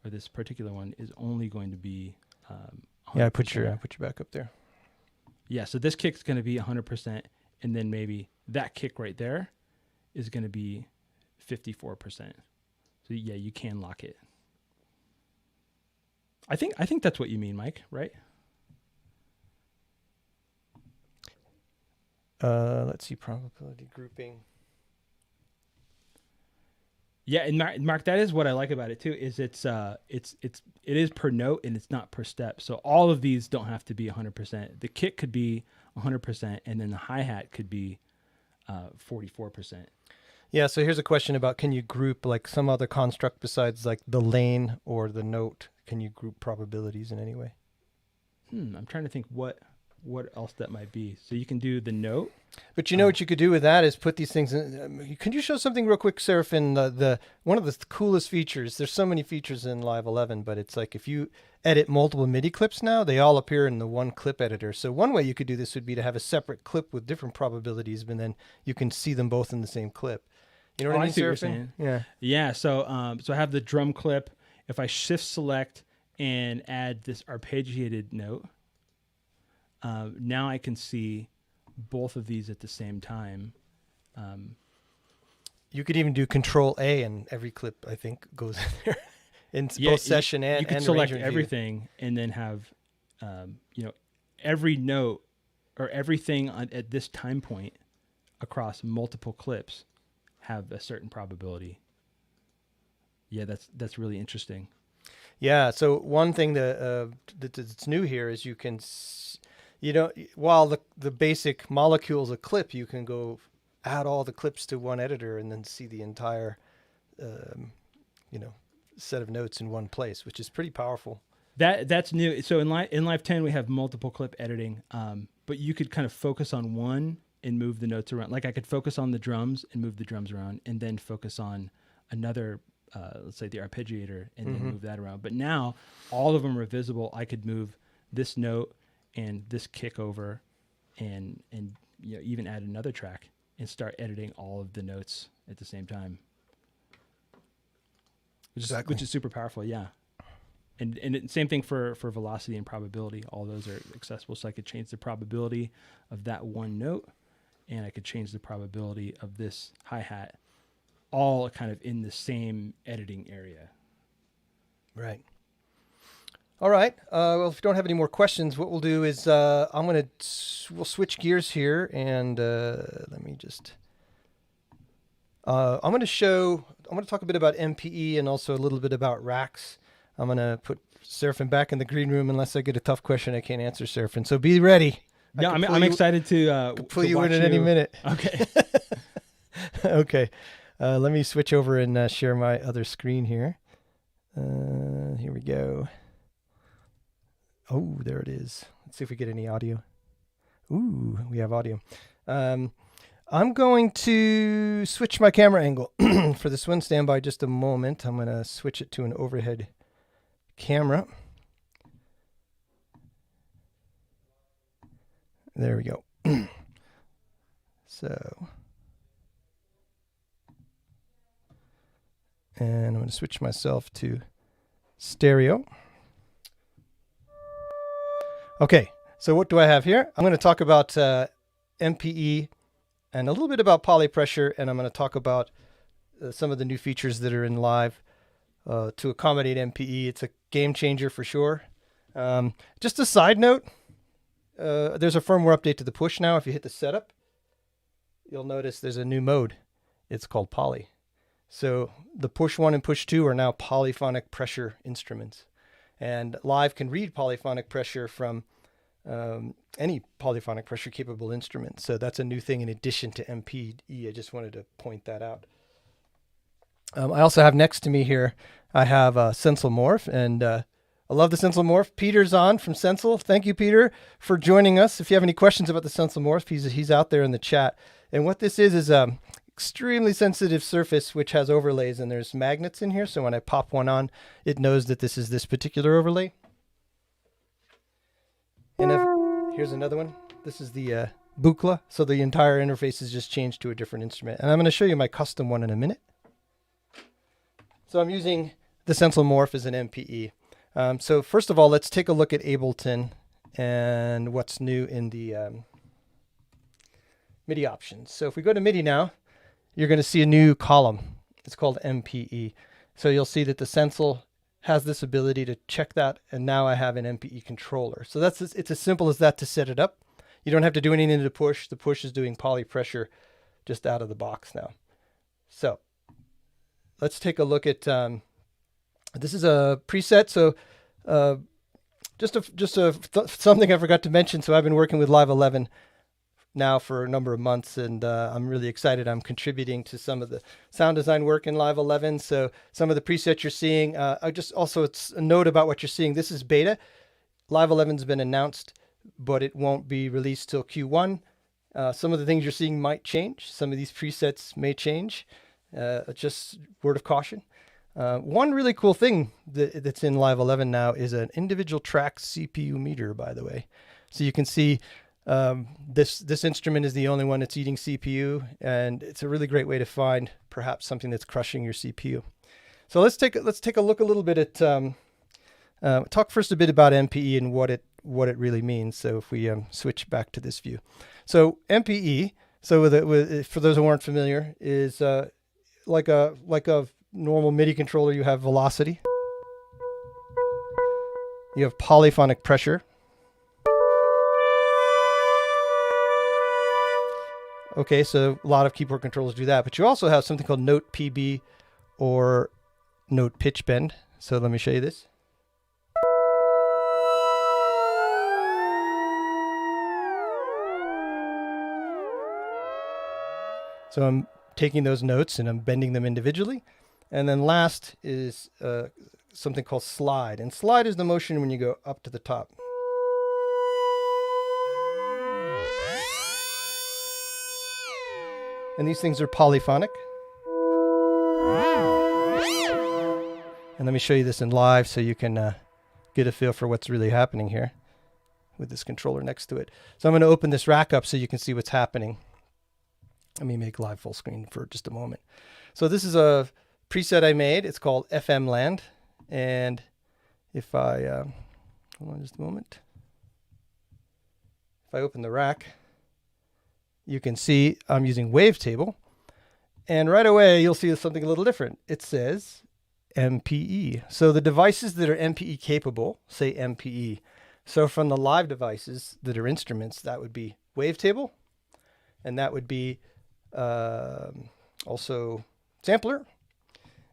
or this particular one is only going to be 100%. Yeah, put your back up there. Yeah, so this kick's going to be 100%, and then maybe that kick right there is going to be 54%. So yeah, you can lock it. I think that's what you mean, Mike, right? Let's see, probability grouping. Yeah, and Mark, that is what I like about it too. Is it is per note and it's not per step. So all of these don't have to be 100%. The kick could be 100%, and then the hi-hat could be 44%. Yeah. So here's a question about: can you group like some other construct besides like the lane or the note? Can you group probabilities in any way? I'm trying to think what else that might be. So you can do the note. But you know what you could do with that is put these things in. Can you show something real quick, Serafin? The one of the coolest features. There's so many features in Live 11, but it's like if you edit multiple MIDI clips now, they all appear in the one clip editor. So one way you could do this would be to have a separate clip with different probabilities, but then you can see them both in the same clip. You know what I mean, Serafin? Yeah. Yeah. So so I have the drum clip. If I shift select and add this arpeggiated note, now I can see both of these at the same time. You could even do Control A, and every clip I think goes in there in both session and you can select everything and then have every note or everything at this time point across multiple clips have a certain probability. Yeah, that's really interesting. Yeah. So one thing that's new here is you can. While the basic molecule's a clip, you can go add all the clips to one editor and then see the entire, set of notes in one place, which is pretty powerful. That's new. So in Live 10 we have multiple clip editing, but you could kind of focus on one and move the notes around. Like I could focus on the drums and move the drums around, and then focus on another, let's say the arpeggiator, and then move that around. But now all of them are visible. I could move this note and this kick over, and even add another track and start editing all of the notes at the same time, which is super powerful. Yeah, and same thing for velocity and probability. All those are accessible, so I could change the probability of that one note, and I could change the probability of this hi-hat, all kind of in the same editing area. Right. All right. Well, if you don't have any more questions, what we'll do is we'll switch gears here, and let me just. I'm going to talk a bit about MPE and also a little bit about racks. I'm going to put Serafin back in the green room unless I get a tough question I can't answer, Serafin. So be ready. Yeah, I'm excited to pull you in at any minute. Okay. Okay. Let me switch over and share my other screen here. Here we go. Oh, there it is. Let's see if we get any audio. Ooh, we have audio. I'm going to switch my camera angle for this one. Stand by just a moment. I'm going to switch it to an overhead camera. There we go. So, and I'm going to switch myself to stereo. Okay, so what do I have here? I'm going to talk about MPE and a little bit about polypressure, and I'm going to talk about some of the new features that are in Live to accommodate MPE. It's a game changer for sure. Just a side note, there's a firmware update to the push now. If you hit the setup, you'll notice there's a new mode. It's called poly. So the push 1 and push 2 are now polyphonic pressure instruments. And Live can read polyphonic pressure from any polyphonic pressure capable instrument. So that's a new thing in addition to MPE. I just wanted to point that out. I also have next to me here, I have Sensel Morph, and I love the Sensel Morph. Peter's on from Sensel. Thank you, Peter, for joining us. If you have any questions about the Sensel Morph, he's out there in the chat. And what this is extremely sensitive surface which has overlays, and there's magnets in here. So when I pop one on, it knows that this is this particular overlay. And here's another one. This is the Buchla. So the entire interface is just changed to a different instrument. And I'm going to show you my custom one in a minute. So I'm using the Sensel Morph as an MPE. So first of all, let's take a look at Ableton and what's new in the MIDI options. So if we go to MIDI now, you're going to see a new column. It's called MPE. So you'll see that the Sensel has this ability to check that, and now I have an MPE controller. So it's as simple as that to set it up. You don't have to do anything to the push. The push is doing poly pressure just out of the box now. So let's take a look at this is a preset. So something I forgot to mention. So I've been working with Live 11 now for a number of months, and I'm really excited. I'm contributing to some of the sound design work in Live 11. So some of the presets you're seeing, it's a note about what you're seeing. This is beta. Live 11's been announced, but it won't be released till Q1. Some of the things you're seeing might change. Some of these presets may change. Just word of caution. One really cool thing that's in Live 11 now is an individual track CPU meter, by the way. So you can see this instrument is the only one that's eating CPU, and it's a really great way to find perhaps something that's crushing your CPU. So let's take a look a little bit at talk first a bit about MPE and what it really means. So if we switch back to this view, so MPE, so for those who aren't familiar, is like a normal MIDI controller. You have velocity, you have polyphonic pressure. Okay, so a lot of keyboard controllers do that, but you also have something called note PB or note pitch bend. So let me show you this. So I'm taking those notes and I'm bending them individually. And then last is something called slide. And slide is the motion when you go up to the top. And these things are polyphonic. And let me show you this in live so you can get a feel for what's really happening here with this controller next to it. So I'm going to open this rack up so you can see what's happening. Let me make live full screen for just a moment. So this is a preset I made. It's called FM Land. And if I, hold on just a moment. If I open the rack, you can see I'm using Wavetable. And right away, you'll see something a little different. It says MPE. So the devices that are MPE capable say MPE. So from the live devices that are instruments, that would be Wavetable, and that would be also Sampler.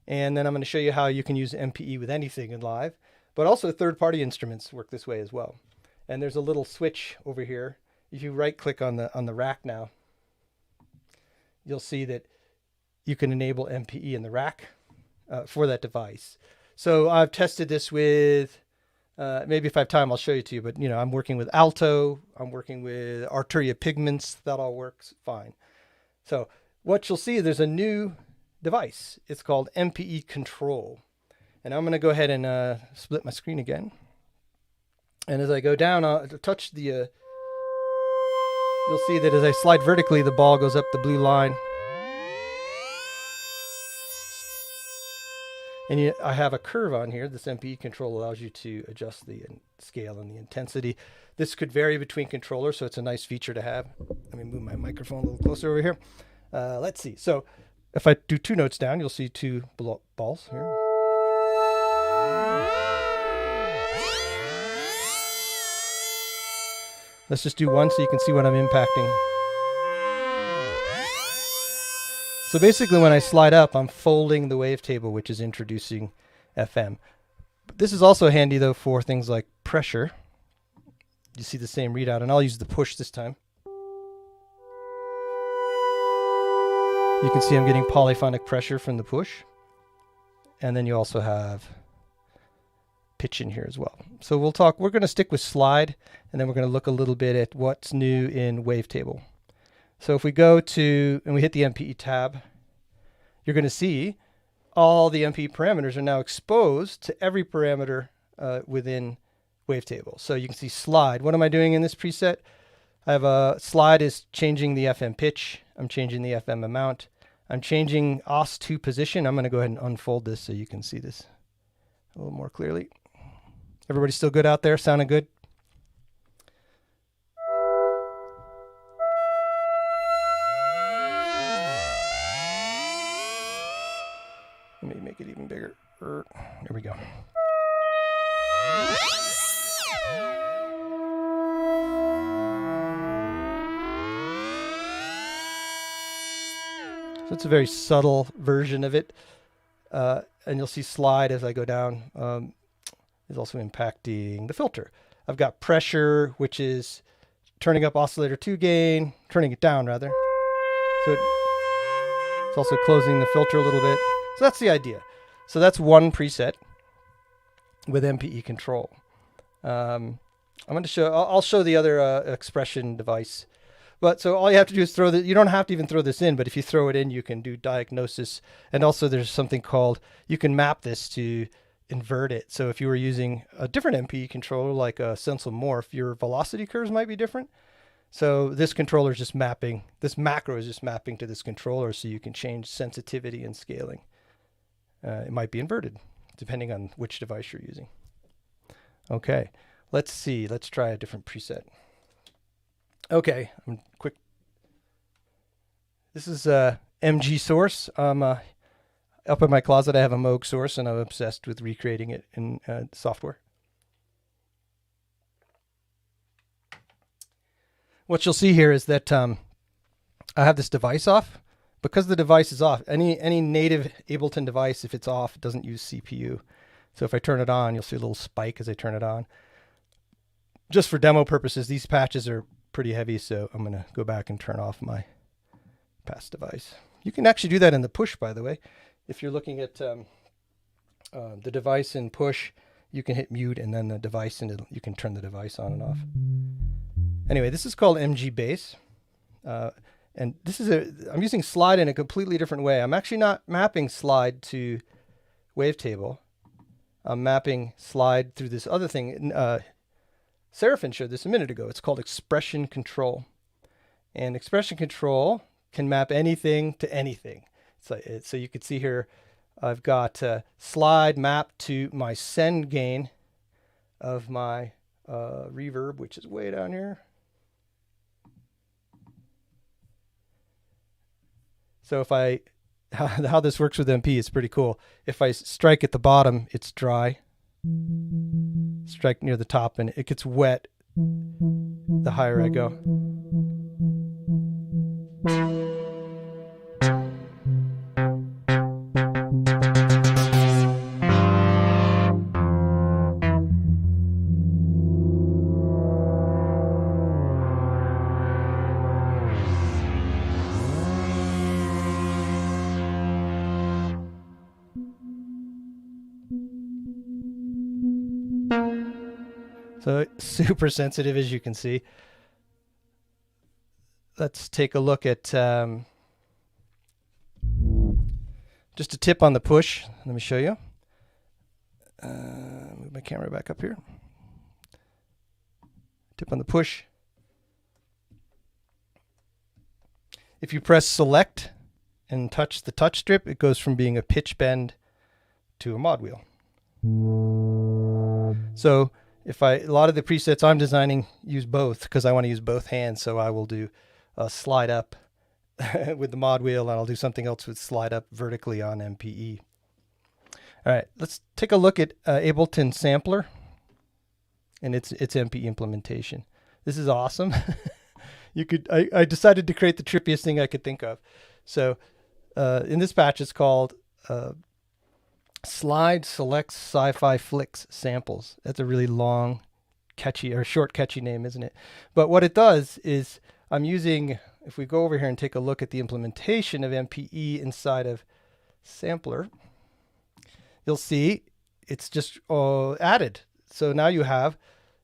And then I'm going to show you how you can use MPE with anything in live, but also third-party instruments work this way as well. And there's a little switch over here. If you right-click on the rack now, you'll see that you can enable MPE in the rack for that device. So I've tested this with, maybe if I have time, I'll show you to you, but you know, I'm working with alto, I'm working with Arturia pigments, that all works fine. So what you'll see, there's a new device. It's called MPE Control. And I'm going to go ahead and split my screen again. And as I go down, I'll touch the, you'll see that as I slide vertically, the ball goes up the blue line. And I have a curve on here. This MPE Control allows you to adjust the scale and the intensity. This could vary between controllers, so it's a nice feature to have. Let me move my microphone a little closer over here. Let's see. So if I do 2 notes down, you'll see 2 balls here. Let's just do 1 so you can see what I'm impacting. So basically when I slide up, I'm folding the wavetable, which is introducing FM. But this is also handy though for things like pressure. You see the same readout, and I'll use the push this time. You can see I'm getting polyphonic pressure from the push. And then you also have pitch in here as well. So we're going to stick with slide, and then we're going to look a little bit at what's new in Wavetable. So if we go to, and we hit the MPE tab, you're going to see all the MPE parameters are now exposed to every parameter within Wavetable. So you can see slide. What am I doing in this preset? I have a slide is changing the FM pitch. I'm changing the FM amount. I'm changing OS2 position. I'm going to go ahead and unfold this so you can see this a little more clearly. Everybody still good out there? Sounding good? Let me make it even bigger. There we go. So it's a very subtle version of it. And you'll see slide as I go down is also impacting the filter. I've got pressure, which is turning up oscillator 2 gain, turning it down rather. So it's also closing the filter a little bit. So that's the idea. So that's one preset with MPE Control. I'm going to show, I'll show the other expression device. But so all you have to do is throw you don't have to even throw this in, but if you throw it in, you can do diagnosis. And also there's something called, you can map this to invert it. So if you were using a different MPE controller like a Sensel Morph, your velocity curves might be different. So this controller is just mapping, this macro is just mapping to this controller so you can change sensitivity and scaling. It might be inverted depending on which device you're using. Okay, let's see, let's try a different preset. Okay, I'm quick. This is a MG source. Up in my closet, I have a Moog source, and I'm obsessed with recreating it in software. What you'll see here is that I have this device off. Because the device is off, any native Ableton device, if it's off, it doesn't use CPU. So if I turn it on, you'll see a little spike as I turn it on. Just for demo purposes, these patches are pretty heavy, so I'm going to go back and turn off my past device. You can actually do that in the push, by the way. If you're looking at the device in push, you can hit mute and then the device, and you can turn the device on and off. Anyway, this is called MG Bass. And this is I'm using slide in a completely different way. I'm actually not mapping slide to Wavetable. I'm mapping slide through this other thing. Serafin showed this a minute ago. It's called expression control. And expression control can map anything to anything. So you can see here, I've got slide map to my send gain of my reverb, which is way down here. So if I how this works with MPE is pretty cool. If I strike at the bottom, it's dry. Strike near the top and it gets wet the higher I go. So super sensitive, as you can see. Let's take a look at just a tip on the push. Let me show you. Move my camera back up here. Tip on the push. If you press select and touch the touch strip, it goes from being a pitch bend to a mod wheel. So a lot of the presets I'm designing use both because I want to use both hands. So I will do a slide up with the mod wheel, and I'll do something else with slide up vertically on MPE. All right, let's take a look at Ableton Sampler and its MPE implementation. This is awesome. I decided to create the trippiest thing I could think of. So in this patch, it's called Slide Selects Sci-Fi Flicks Samples. That's a really long, catchy, or short, catchy name, isn't it? But what it does is I'm using, if we go over here and take a look at the implementation of MPE inside of Sampler, you'll see it's just added. So now you have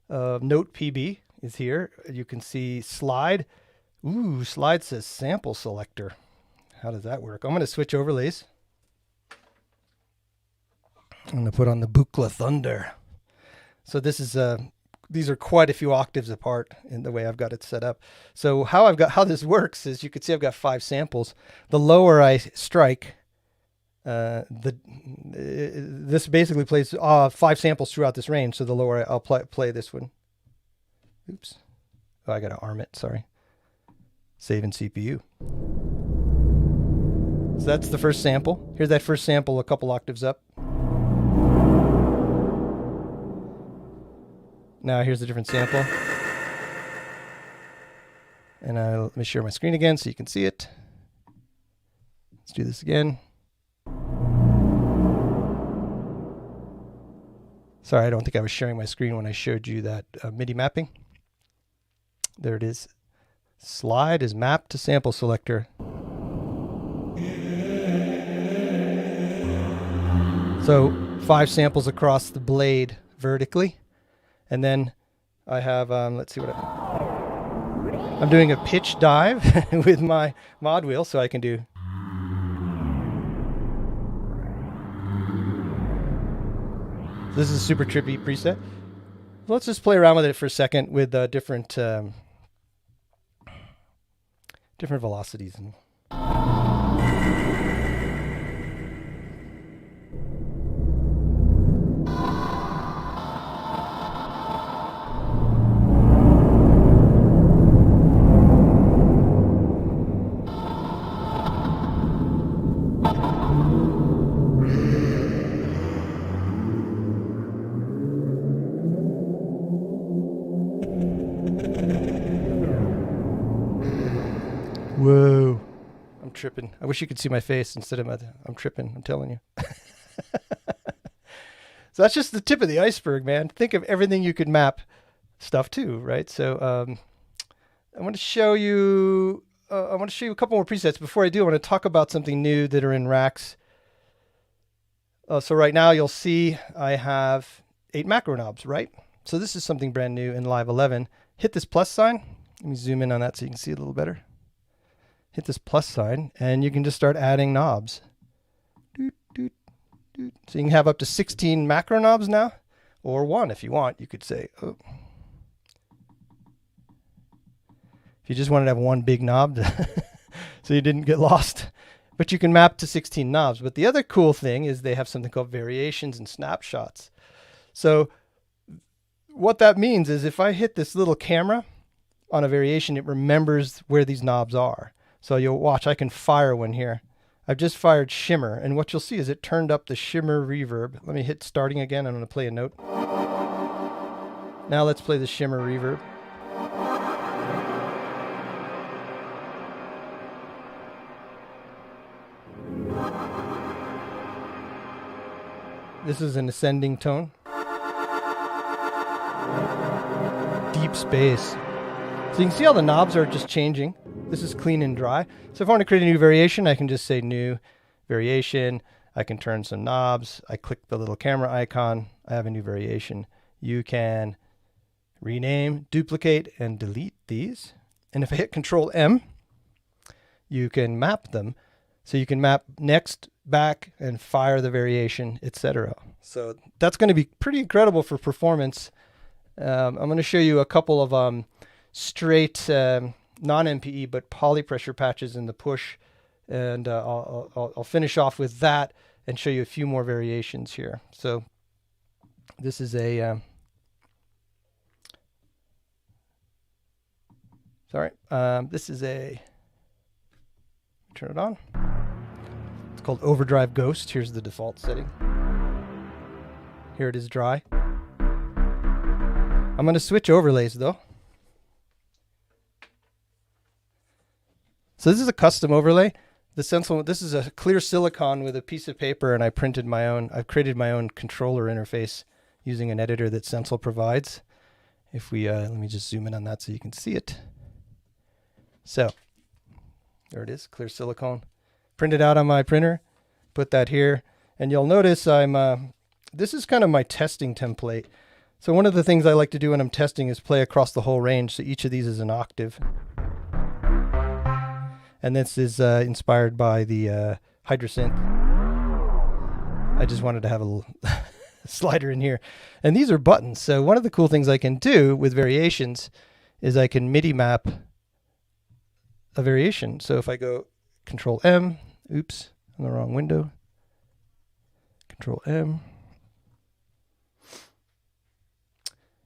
Note PB is here. You can see Slide. Ooh, Slide says Sample Selector. How does that work? I'm going to switch overlays. I'm going to put on the Buchla Thunder. So this is these are quite a few octaves apart in the way I've got it set up. So how this works is you can see I've got 5 samples. The lower I strike, this basically plays 5 samples throughout this range. So the lower I'll play this one. Oops. Oh, I got to arm it. Sorry. Saving CPU. So that's the first sample. Here's that first sample a couple octaves up. Now here's a different sample. And let me share my screen again so you can see it. Let's do this again. Sorry, I don't think I was sharing my screen when I showed you that MIDI mapping. There it is. Slide is mapped to sample selector. So 5 samples across the blade vertically. And then I have, let's see what I'm doing a pitch dive with my mod wheel, so I can do. This is a super trippy preset. Let's just play around with it for a second with different velocities. Whoa, I'm tripping. I wish you could see my face instead of I'm tripping, I'm telling you. So that's just the tip of the iceberg, man. Think of everything you could map stuff to, right? So I want to show you a couple more presets. Before I do, I want to talk about something new that are in racks. So right now you'll see I have 8 macro knobs, right? So this is something brand new in Live 11. Hit this plus sign. Let me zoom in on that so you can see it a little better. Hit this plus sign, and you can just start adding knobs. Doot, doot, doot. So you can have up to 16 macro knobs now, or 1 if you want. You could say, oh. If you just wanted to have 1 big knob so you didn't get lost. But you can map to 16 knobs. But the other cool thing is they have something called variations and snapshots. So what that means is if I hit this little camera on a variation, it remembers where these knobs are. So you'll watch, I can fire one here. I've just fired shimmer, and what you'll see is it turned up the shimmer reverb. Let me hit starting again. I'm going to play a note. Now let's play the shimmer reverb. This is an ascending tone. Deep space. So you can see how the knobs are just changing. This is clean and dry. So if I want to create a new variation, I can just say new variation. I can turn some knobs. I click the little camera icon. I have a new variation. You can rename, duplicate, and delete these. And if I hit Control M, you can map them. So you can map next, back, and fire the variation, etc. So that's going to be pretty incredible for performance. I'm going to show you a couple of straight non-MPE but polypressure patches in the push, and I'll finish off with that and show you a few more variations here. So this is a this is a, turn it on. It's called Overdrive Ghost. Here's the default setting. Here it is dry. I'm going to switch overlays though. So this is a custom overlay. The Sensel, this is a clear silicon with a piece of paper, and I printed my own. I've created my own controller interface using an editor that Sensel provides. If we let me just zoom in on that so you can see it. So there it is, clear silicone. Print it out on my printer, put that here, and you'll notice this is kind of my testing template. So one of the things I like to do when I'm testing is play across the whole range. So each of these is an octave. And this is inspired by the Hydrosynth. I just wanted to have a little slider in here. And these are buttons. So one of the cool things I can do with variations is I can MIDI map a variation. So if I go Control M, oops, in the wrong window. Control M.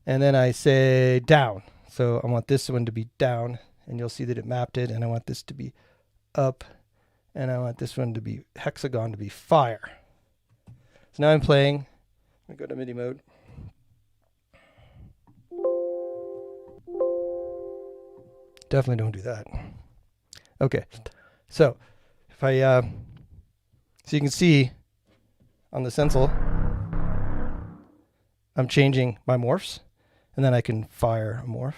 And then I say down. So I want this one to be down, and you'll see that it mapped it, and I want this to be up, and I want this one to be hexagon, to be fire. So now I'm playing. Let me go to MIDI mode. Definitely don't do that. Okay, so if I, so you can see on the Sensel, I'm changing my morphs, and then I can fire a morph.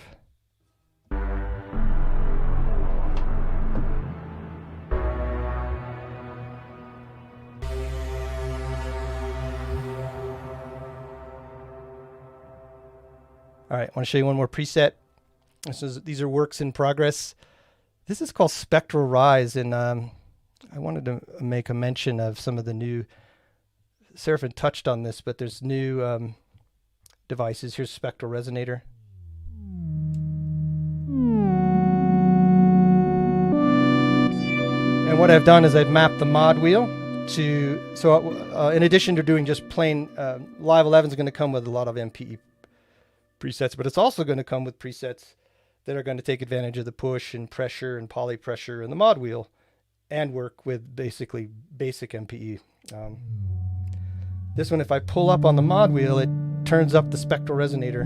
All right, I want to show you one more preset. These are works in progress. This is called Spectral Rise, and I wanted to make a mention of some of the new, Serafin touched on this, but there's new devices. Here's Spectral Resonator. And what I've done is I've mapped the mod wheel to, so in addition to doing just plain, Live 11 is going to come with a lot of MPE presets, but it's also going to come with presets that are going to take advantage of the push and pressure and polypressure and the mod wheel, and work with basically basic MPE. This one, if I pull up on the mod wheel, it turns up the Spectral Resonator.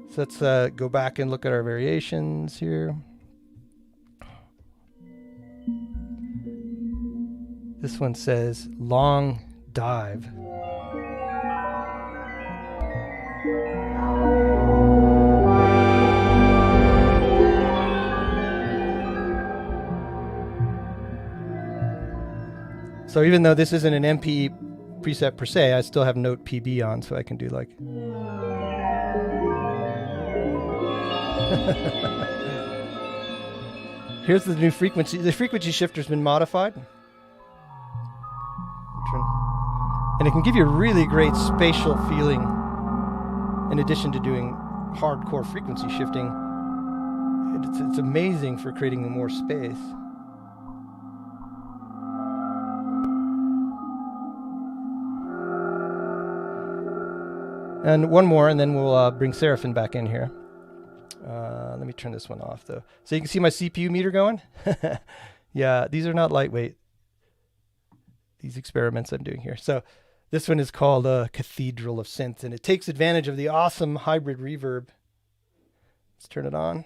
So let's go back and look at our variations here. This one says long dive. So even though this isn't an MPE preset per se, I still have Note PB on, so I can do like. Here's the new frequency. The frequency shifter's been modified. And it can give you a really great spatial feeling in addition to doing hardcore frequency shifting. It's amazing for creating more space. And one more, and then we'll bring Serafin back in here. Let me turn this one off, though. So you can see my CPU meter going. Yeah, these are not lightweight, these experiments I'm doing here. So this one is called Cathedral of Synth, and it takes advantage of the awesome hybrid reverb. Let's turn it on.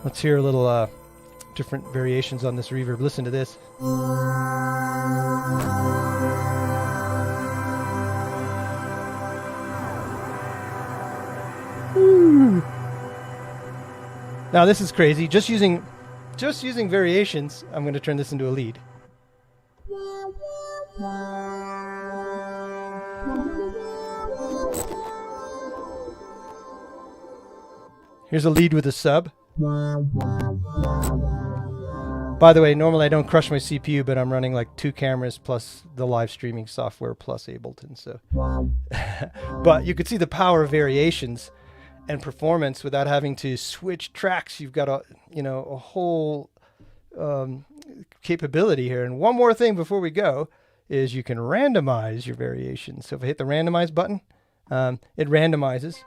Let's hear a little different variations on this reverb. Listen to this. Ooh. Now this is crazy. Just using variations, I'm going to turn this into a lead. Here's a lead with a sub. By the way, normally I don't crush my CPU, but I'm running like 2 cameras plus the live streaming software plus Ableton. So, but you could see the power of variations and performance without having to switch tracks. You've got a whole capability here. And one more thing before we go is you can randomize your variations. So if I hit the randomize button, it randomizes.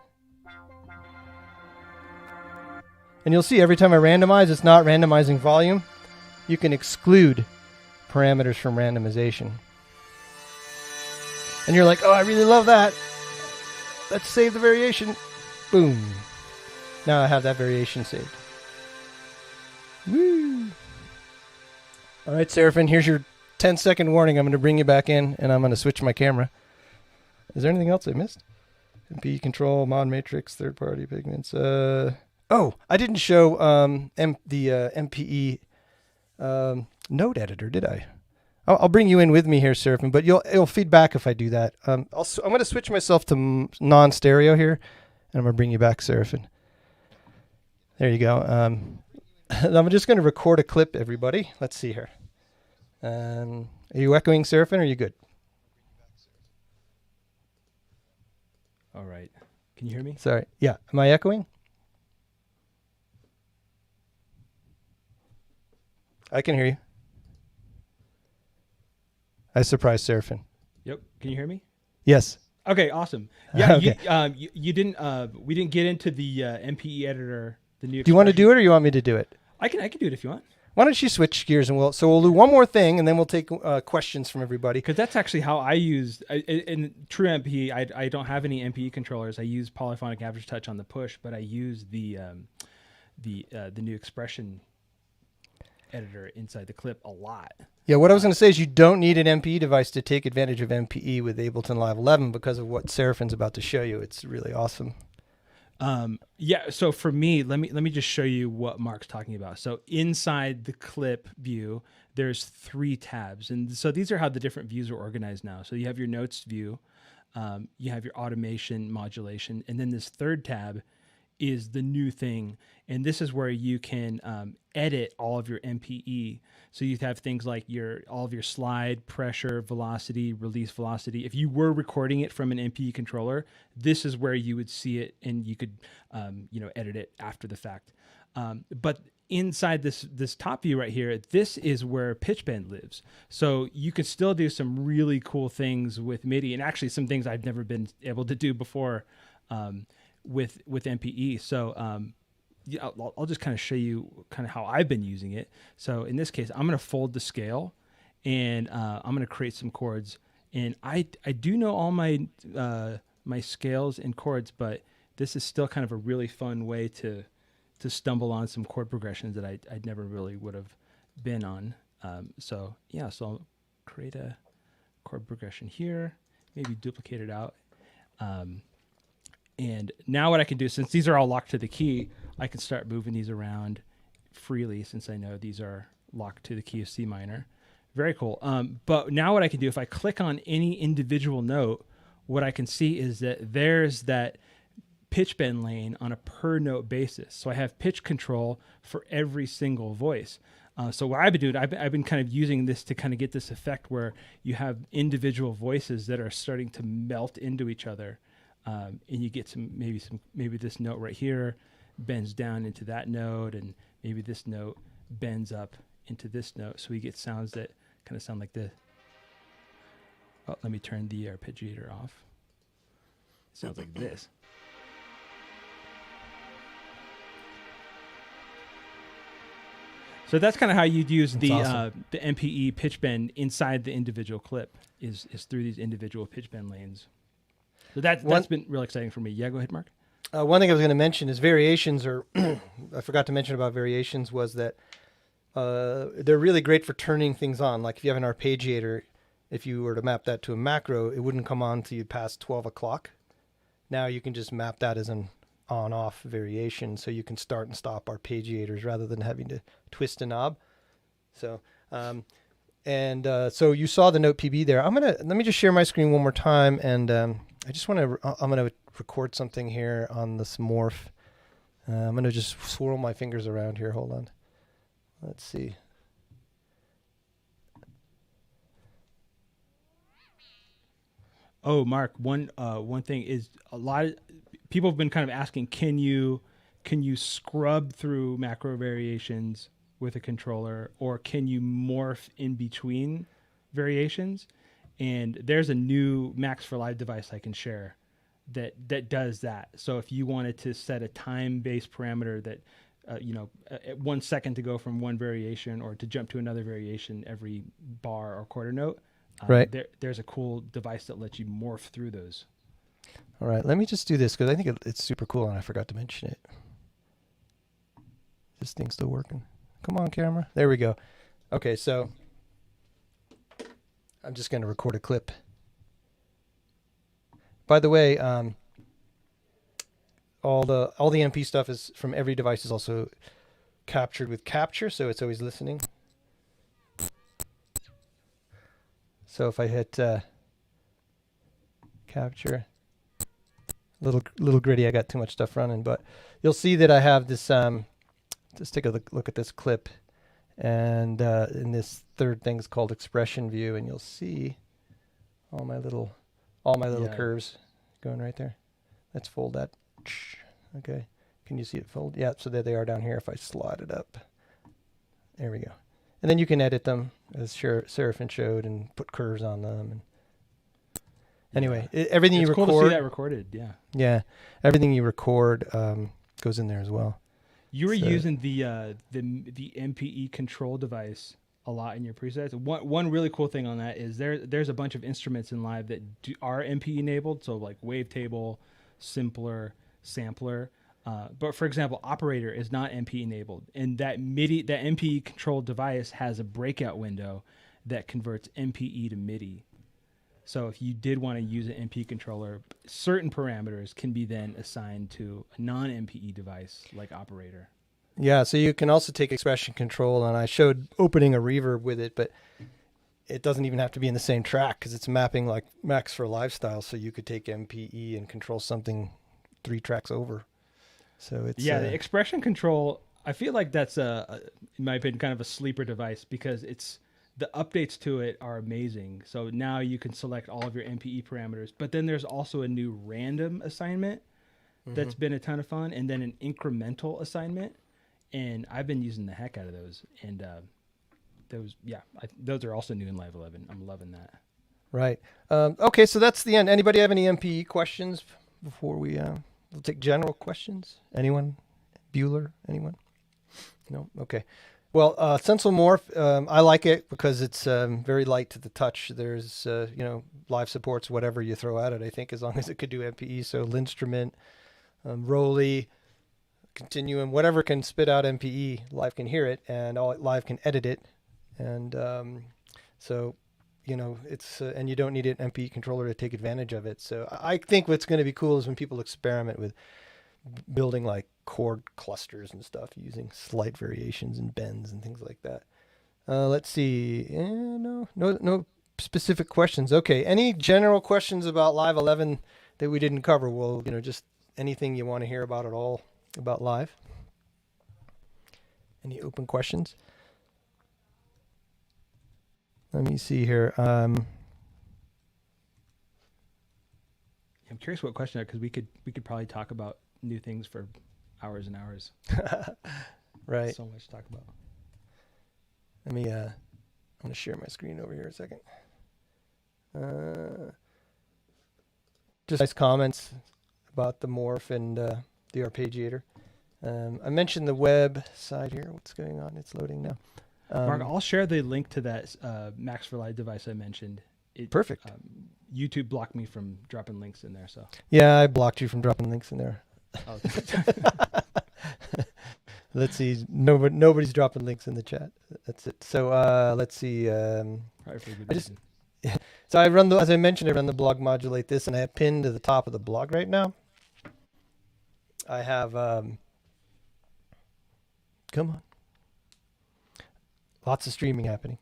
And you'll see every time I randomize, it's not randomizing volume. You can exclude parameters from randomization. And you're like, oh, I really love that. Let's save the variation. Boom. Now I have that variation saved. Woo. All right, Serafin, here's your 10-second warning. I'm going to bring you back in, and I'm going to switch my camera. Is there anything else I missed? MPE Control, Mod Matrix, third-party pigments. Oh, I didn't show the MPE node editor, did I? I'll bring you in with me here, Serafin, but it'll feed back if I do that. I'm going to switch myself to non-stereo here, and I'm going to bring you back, Serafin. There you go. I'm just going to record a clip, everybody. Let's see here. Are you echoing, Serafin, or are you good? All right. Can you hear me? Sorry. Yeah. Am I echoing? I can hear you. I surprised Serafin. Yep. Can you hear me? Yes. Okay. Awesome. Yeah. Okay. You didn't. We didn't get into the MPE editor. The new. Do you want to do it, or you want me to do it? I can do it if you want. Why don't you switch gears and we'll do one more thing, and then we'll take questions from everybody. Because that's actually how I use in true MPE. I don't have any MPE controllers. I use polyphonic average touch on the push, but I use the new expression editor inside the clip a lot. Yeah, what I was going to say is you don't need an MPE device to take advantage of MPE with Ableton Live 11 because of what Serafin's about to show you. It's really awesome. Yeah, so for me, let me just show you what Mark's talking about. So inside the clip view, there's 3 tabs. And so these are how the different views are organized now. So you have your notes view, you have your automation, modulation, and then this third tab is the new thing. And this is where you can edit all of your MPE. So you have things like all of your slide, pressure, velocity, release velocity. If you were recording it from an MPE controller, this is where you would see it, and you could edit it after the fact. But inside this top view right here, this is where pitch bend lives. So you can still do some really cool things with MIDI, and actually some things I've never been able to do before with MPE. So yeah, I'll just kind of show you kind of how I've been using it. So in this case, I'm going to fold the scale, and I'm going to create some chords. And I do know all my my scales and chords, but this is still kind of a really fun way to stumble on some chord progressions that I'd never really would have been on. So yeah, so I'll create a chord progression here, maybe duplicate it out. And now what I can do, since these are all locked to the key, I can start moving these around freely since I know these are locked to the key of C minor. Very cool. But now what I can do, if I click on any individual note, what I can see is that there's that pitch bend lane on a per note basis. So I have pitch control for every single voice. So what I've been doing, I've been kind of using this to kind of get this effect where you have individual voices that are starting to melt into each other, and you get maybe this note right here bends down into that note, and maybe this note bends up into this note. So we get sounds that kind of sound like this. Oh, let me turn the arpeggiator off. It sounds like this. So that's kind of how you'd use the MPE pitch bend inside the individual clip is through these individual pitch bend lanes. So that's been real exciting for me. Yeah, go ahead, Mark. One thing I was going to mention is variations, or I forgot to mention about variations, was that they're really great for turning things on. Like if you have an arpeggiator, if you were to map that to a macro, it wouldn't come on till you past 12 o'clock. Now you can just map that as an on-off variation, so you can start and stop arpeggiators rather than having to twist a knob. So, so you saw the Note PB there. Let me just share my screen one more time, and I'm gonna record something here on this morph. I'm gonna just swirl my fingers around here. Hold on. Let's see. Oh, Mark, one thing is a lot of people have been kind of asking, can you scrub through macro variations with a controller, or can you morph in between variations? And there's a new Max for Live device I can share that does that. So if you wanted to set a time-based parameter that, at 1 second to go from one variation or to jump to another variation every bar or quarter note, right. There's a cool device that lets you morph through those. All right, let me just do this because I think it's super cool and I forgot to mention it. This thing's still working. Come on, camera. There we go. Okay, so I'm just going to record a clip. By the way, all the MP stuff is from every device is also captured with Capture, so it's always listening. So if I hit Capture, little gritty, I got too much stuff running, but you'll see that I have this. Just take a look at this clip, and in this third thing is called Expression View, and you'll see all my little curves going right there. Let's fold that. Okay, can you see it fold? Yeah, so there they are down here. If I slide it up, there we go. And then you can edit them as Serafin showed and put curves on them. And anyway, everything you record. It's cool to see that recorded. Yeah. Yeah, everything you record goes in there as well. You were using the MPE Control device a lot in your presets. One really cool thing on that is there's a bunch of instruments in Live that are MPE enabled. So like Wavetable, Simpler, Sampler. But for example, Operator is not MPE enabled, and that MPE Control device has a breakout window that converts MPE to MIDI. So if you did want to use an MPE controller, certain parameters can be then assigned to a non-MPE device like Operator. Yeah, so you can also take Expression Control, and I showed opening a reverb with it, but it doesn't even have to be in the same track because it's mapping like Max for Live style, so you could take MPE and control something 3 tracks over. So it's the Expression Control, I feel like that's in my opinion, kind of a sleeper device because the updates to it are amazing. So now you can select all of your MPE parameters, but then there's also a new random assignment that's been a ton of fun, and then an incremental assignment. And I've been using the heck out of those. And those are also new in Live 11. I'm loving that. Right. Okay, so that's the end. Anybody have any MPE questions before we'll take general questions? Anyone? Bueller? Anyone? No? Okay. Well, Sensel Morph, I like it because it's very light to the touch. There's, Live supports whatever you throw at it, I think, as long as it could do MPE. So Linstrument, Roly, Continuum, whatever can spit out MPE, Live can hear it, and Live can edit it. And it's and you don't need an MPE controller to take advantage of it. So I think what's going to be cool is when people experiment with building like chord clusters and stuff using slight variations and bends and things like that. Let's see. No specific questions. Okay. Any general questions about Live 11 that we didn't cover? Well, just anything you want to hear about at all about Live. Any open questions? Let me see here. I'm curious what question, because we could probably talk about new things for hours and hours. Right. So much to talk about. Let me, I'm going to share my screen over here a second. Just nice comments about the morph and the arpeggiator. I mentioned the web side here. What's going on? It's loading now. Mark, I'll share the link to that Max for Live device I mentioned. Perfect. YouTube blocked me from dropping links in there, so. Yeah, I blocked you from dropping links in there. Oh. Let's see. Nobody's dropping links in the chat. That's it. So let's see. Probably for a good reason. So I run the, as I mentioned, I run the blog Modulate This, and I have pinned to the top of the blog right now. I have, come on. Lots of streaming happening.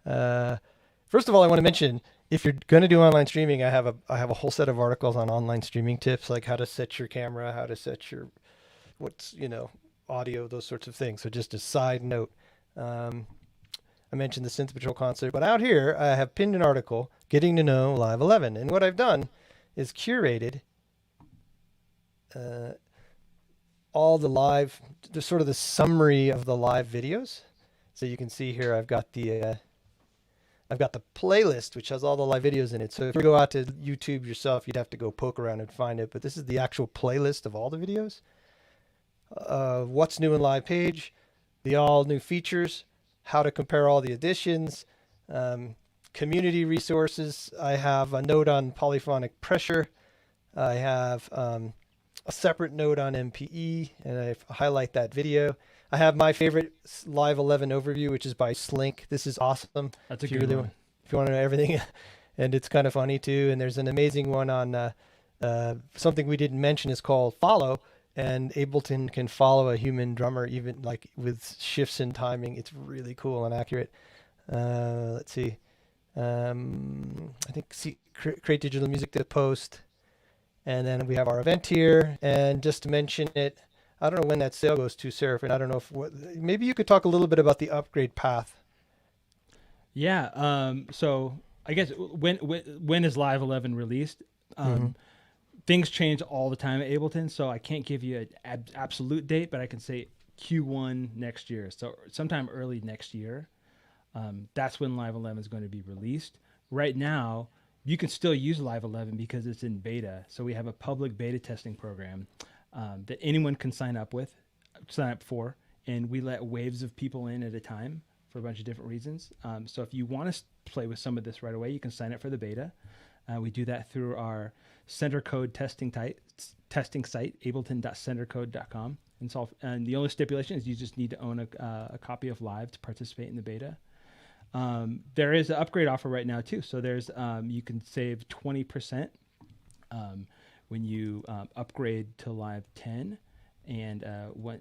First of all, I want to mention, if you're going to do online streaming, I have a whole set of articles on online streaming tips, like how to set your camera, how to set your, audio, those sorts of things. So just a side note, I mentioned the Synth Patrol concert, but out here I have pinned an article, Getting to Know Live 11. And what I've done is curated all the live, the sort of the summary of the live videos. So you can see here, I've got the playlist, which has all the live videos in it. So if you go out to YouTube yourself, you'd have to go poke around and find it. But this is the actual playlist of all the videos. What's new in live page, the all new features, how to compare all the editions, community resources. I have a note on polyphonic pressure. I have a separate note on MPE, and I highlight that video. I have my favorite Live 11 overview, which is by Slink. This is awesome. That's a good one. If you want to know everything, and it's kind of funny too. And there's an amazing one on something we didn't mention is called Follow, and Ableton can follow a human drummer even like with shifts in timing. It's really cool and accurate. Let's see. I think create digital music to post. And then we have our event here, and just to mention it, I don't know when that sale goes to, Serafin. I don't know if maybe you could talk a little bit about the upgrade path. Yeah. So I guess when is Live 11 released? Things change all the time at Ableton, so I can't give you an absolute date, but I can say Q1 next year. So sometime early next year, that's when Live 11 is going to be released. Right now, you can still use Live 11 because it's in beta. So we have a public beta testing program that anyone can sign up for, and we let waves of people in at a time for a bunch of different reasons. So if you want to play with some of this right away, you can sign up for the beta. We do that through our center code testing site, ableton.centercode.com. And the only stipulation is you just need to own a copy of Live to participate in the beta. There is an upgrade offer right now too. So there's you can save 20% when you upgrade to Live 10, and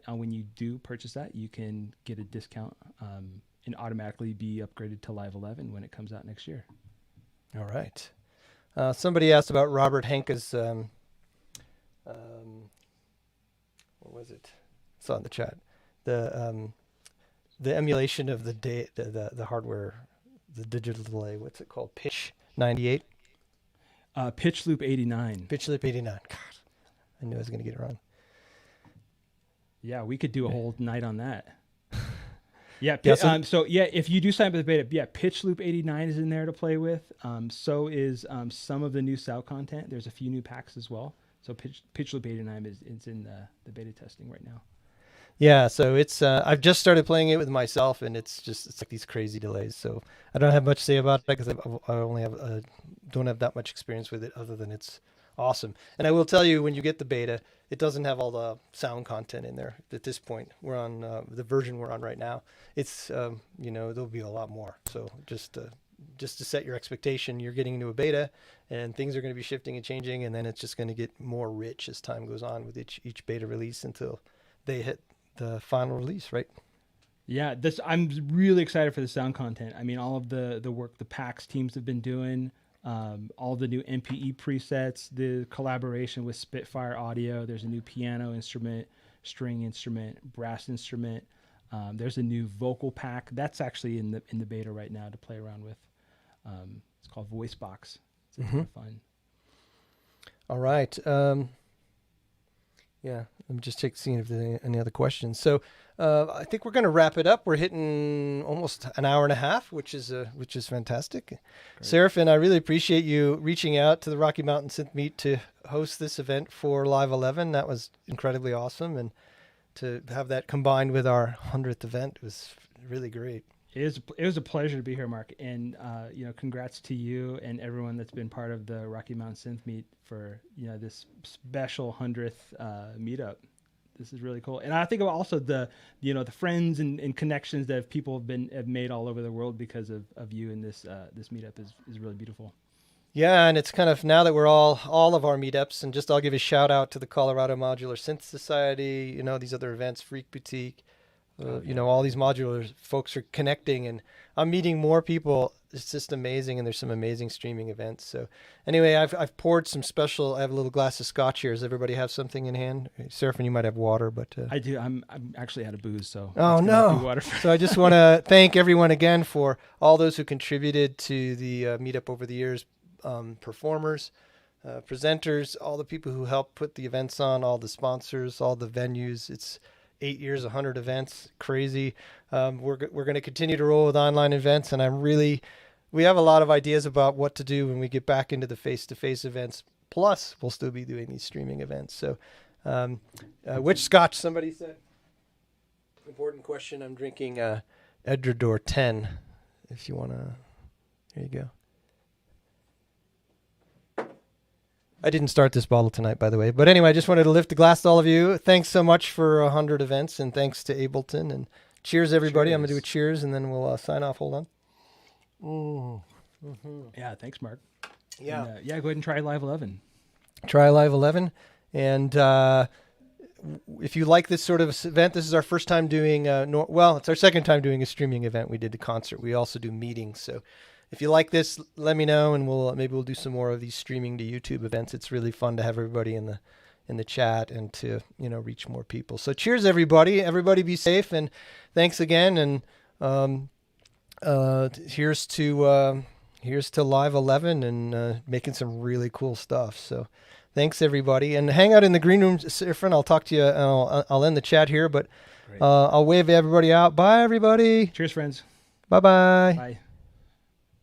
when you do purchase that, you can get a discount and automatically be upgraded to Live 11 when it comes out next year. All right. Somebody asked about Robert Henke's. What was it? It's on the chat. The emulation of the hardware, the digital delay. What's it called? Pitch 98. Pitch Loop 89. Pitch Loop 89. God, I knew I was going to get it wrong. Yeah, we could do a whole night on that. Yeah. So if you do sign up with the beta, Pitch Loop 89 is in there to play with. So is some of the new sound content. There's a few new packs as well. So Pitch Loop 89 is in the beta testing right now. Yeah, so it's I've just started playing it with myself, and it's like these crazy delays. So I don't have much to say about it because I only have don't have that much experience with it, other than it's awesome. And I will tell you, when you get the beta, it doesn't have all the sound content in there at this point. We're on the version we're on right now. It's there'll be a lot more. So just to set your expectation, you're getting into a beta, and things are going to be shifting and changing, and then it's just going to get more rich as time goes on with each beta release until they hit the final release, right? Yeah, I'm really excited for the sound content. I mean, all of the work the PAX teams have been doing, all the new MPE presets, the collaboration with Spitfire Audio. There's a new piano instrument, string instrument, brass instrument. There's a new vocal pack that's actually in the beta right now to play around with. It's called VoiceBox. It's a ton of fun. All right. Yeah, let me just seeing if there's any other questions. So I think we're going to wrap it up. We're hitting almost an hour and a half, which is fantastic. Great. Serafin, I really appreciate you reaching out to the Rocky Mountain Synth Meet to host this event for Live 11. That was incredibly awesome, and to have that combined with our 100th event was really great. It was a pleasure to be here, Mark, and congrats to you and everyone that's been part of the Rocky Mountain Synth Meet for this special 100th meetup. This is really cool, and I think also the friends and connections that people have made all over the world because of you in this meetup is really beautiful. Yeah, and it's kind of, now that we're all of our meetups, and just I'll give a shout out to the Colorado Modular Synth Society, these other events, Freak Boutique. All these modular folks are connecting, and I'm meeting more people. It's just amazing, and there's some amazing streaming events. So anyway, I've poured some special. I have a little glass of scotch here. Does everybody have something in hand? Serafin, you might have water, but I do. I'm actually out of booze, so oh no. So I just want to thank everyone again for all those who contributed to the meetup over the years, performers, presenters, all the people who helped put the events on, all the sponsors, all the venues. It's 8 years, 100 events, crazy. We're going to continue to roll with online events, and we have a lot of ideas about what to do when we get back into the face-to-face events. Plus, we'll still be doing these streaming events. So, which scotch? Somebody said. Important question. I'm drinking Edredor 10. If you want to, here you go. I didn't start this bottle tonight, by the way. But anyway, I just wanted to lift the glass to all of you. Thanks so much for 100 events, and thanks to Ableton. And cheers, everybody. Cheers. I'm going to do a cheers, and then we'll sign off. Hold on. Mm-hmm. Yeah, thanks, Mark. Yeah. And, go ahead and try Live 11. Try Live 11. And if you like this sort of event, this is our first time doing, it's our second time doing a streaming event. We did the concert. We also do meetings. So if you like this, let me know, and maybe we'll do some more of these streaming to YouTube events. It's really fun to have everybody in the chat and to reach more people. So cheers, everybody. Everybody be safe, and thanks again. And here's to Live 11 and making some really cool stuff. So thanks, everybody, and hang out in the green room, Serafin. I'll talk to you. I'll end the chat here, but I'll wave everybody out. Bye, everybody. Cheers, friends. Bye-bye. Bye.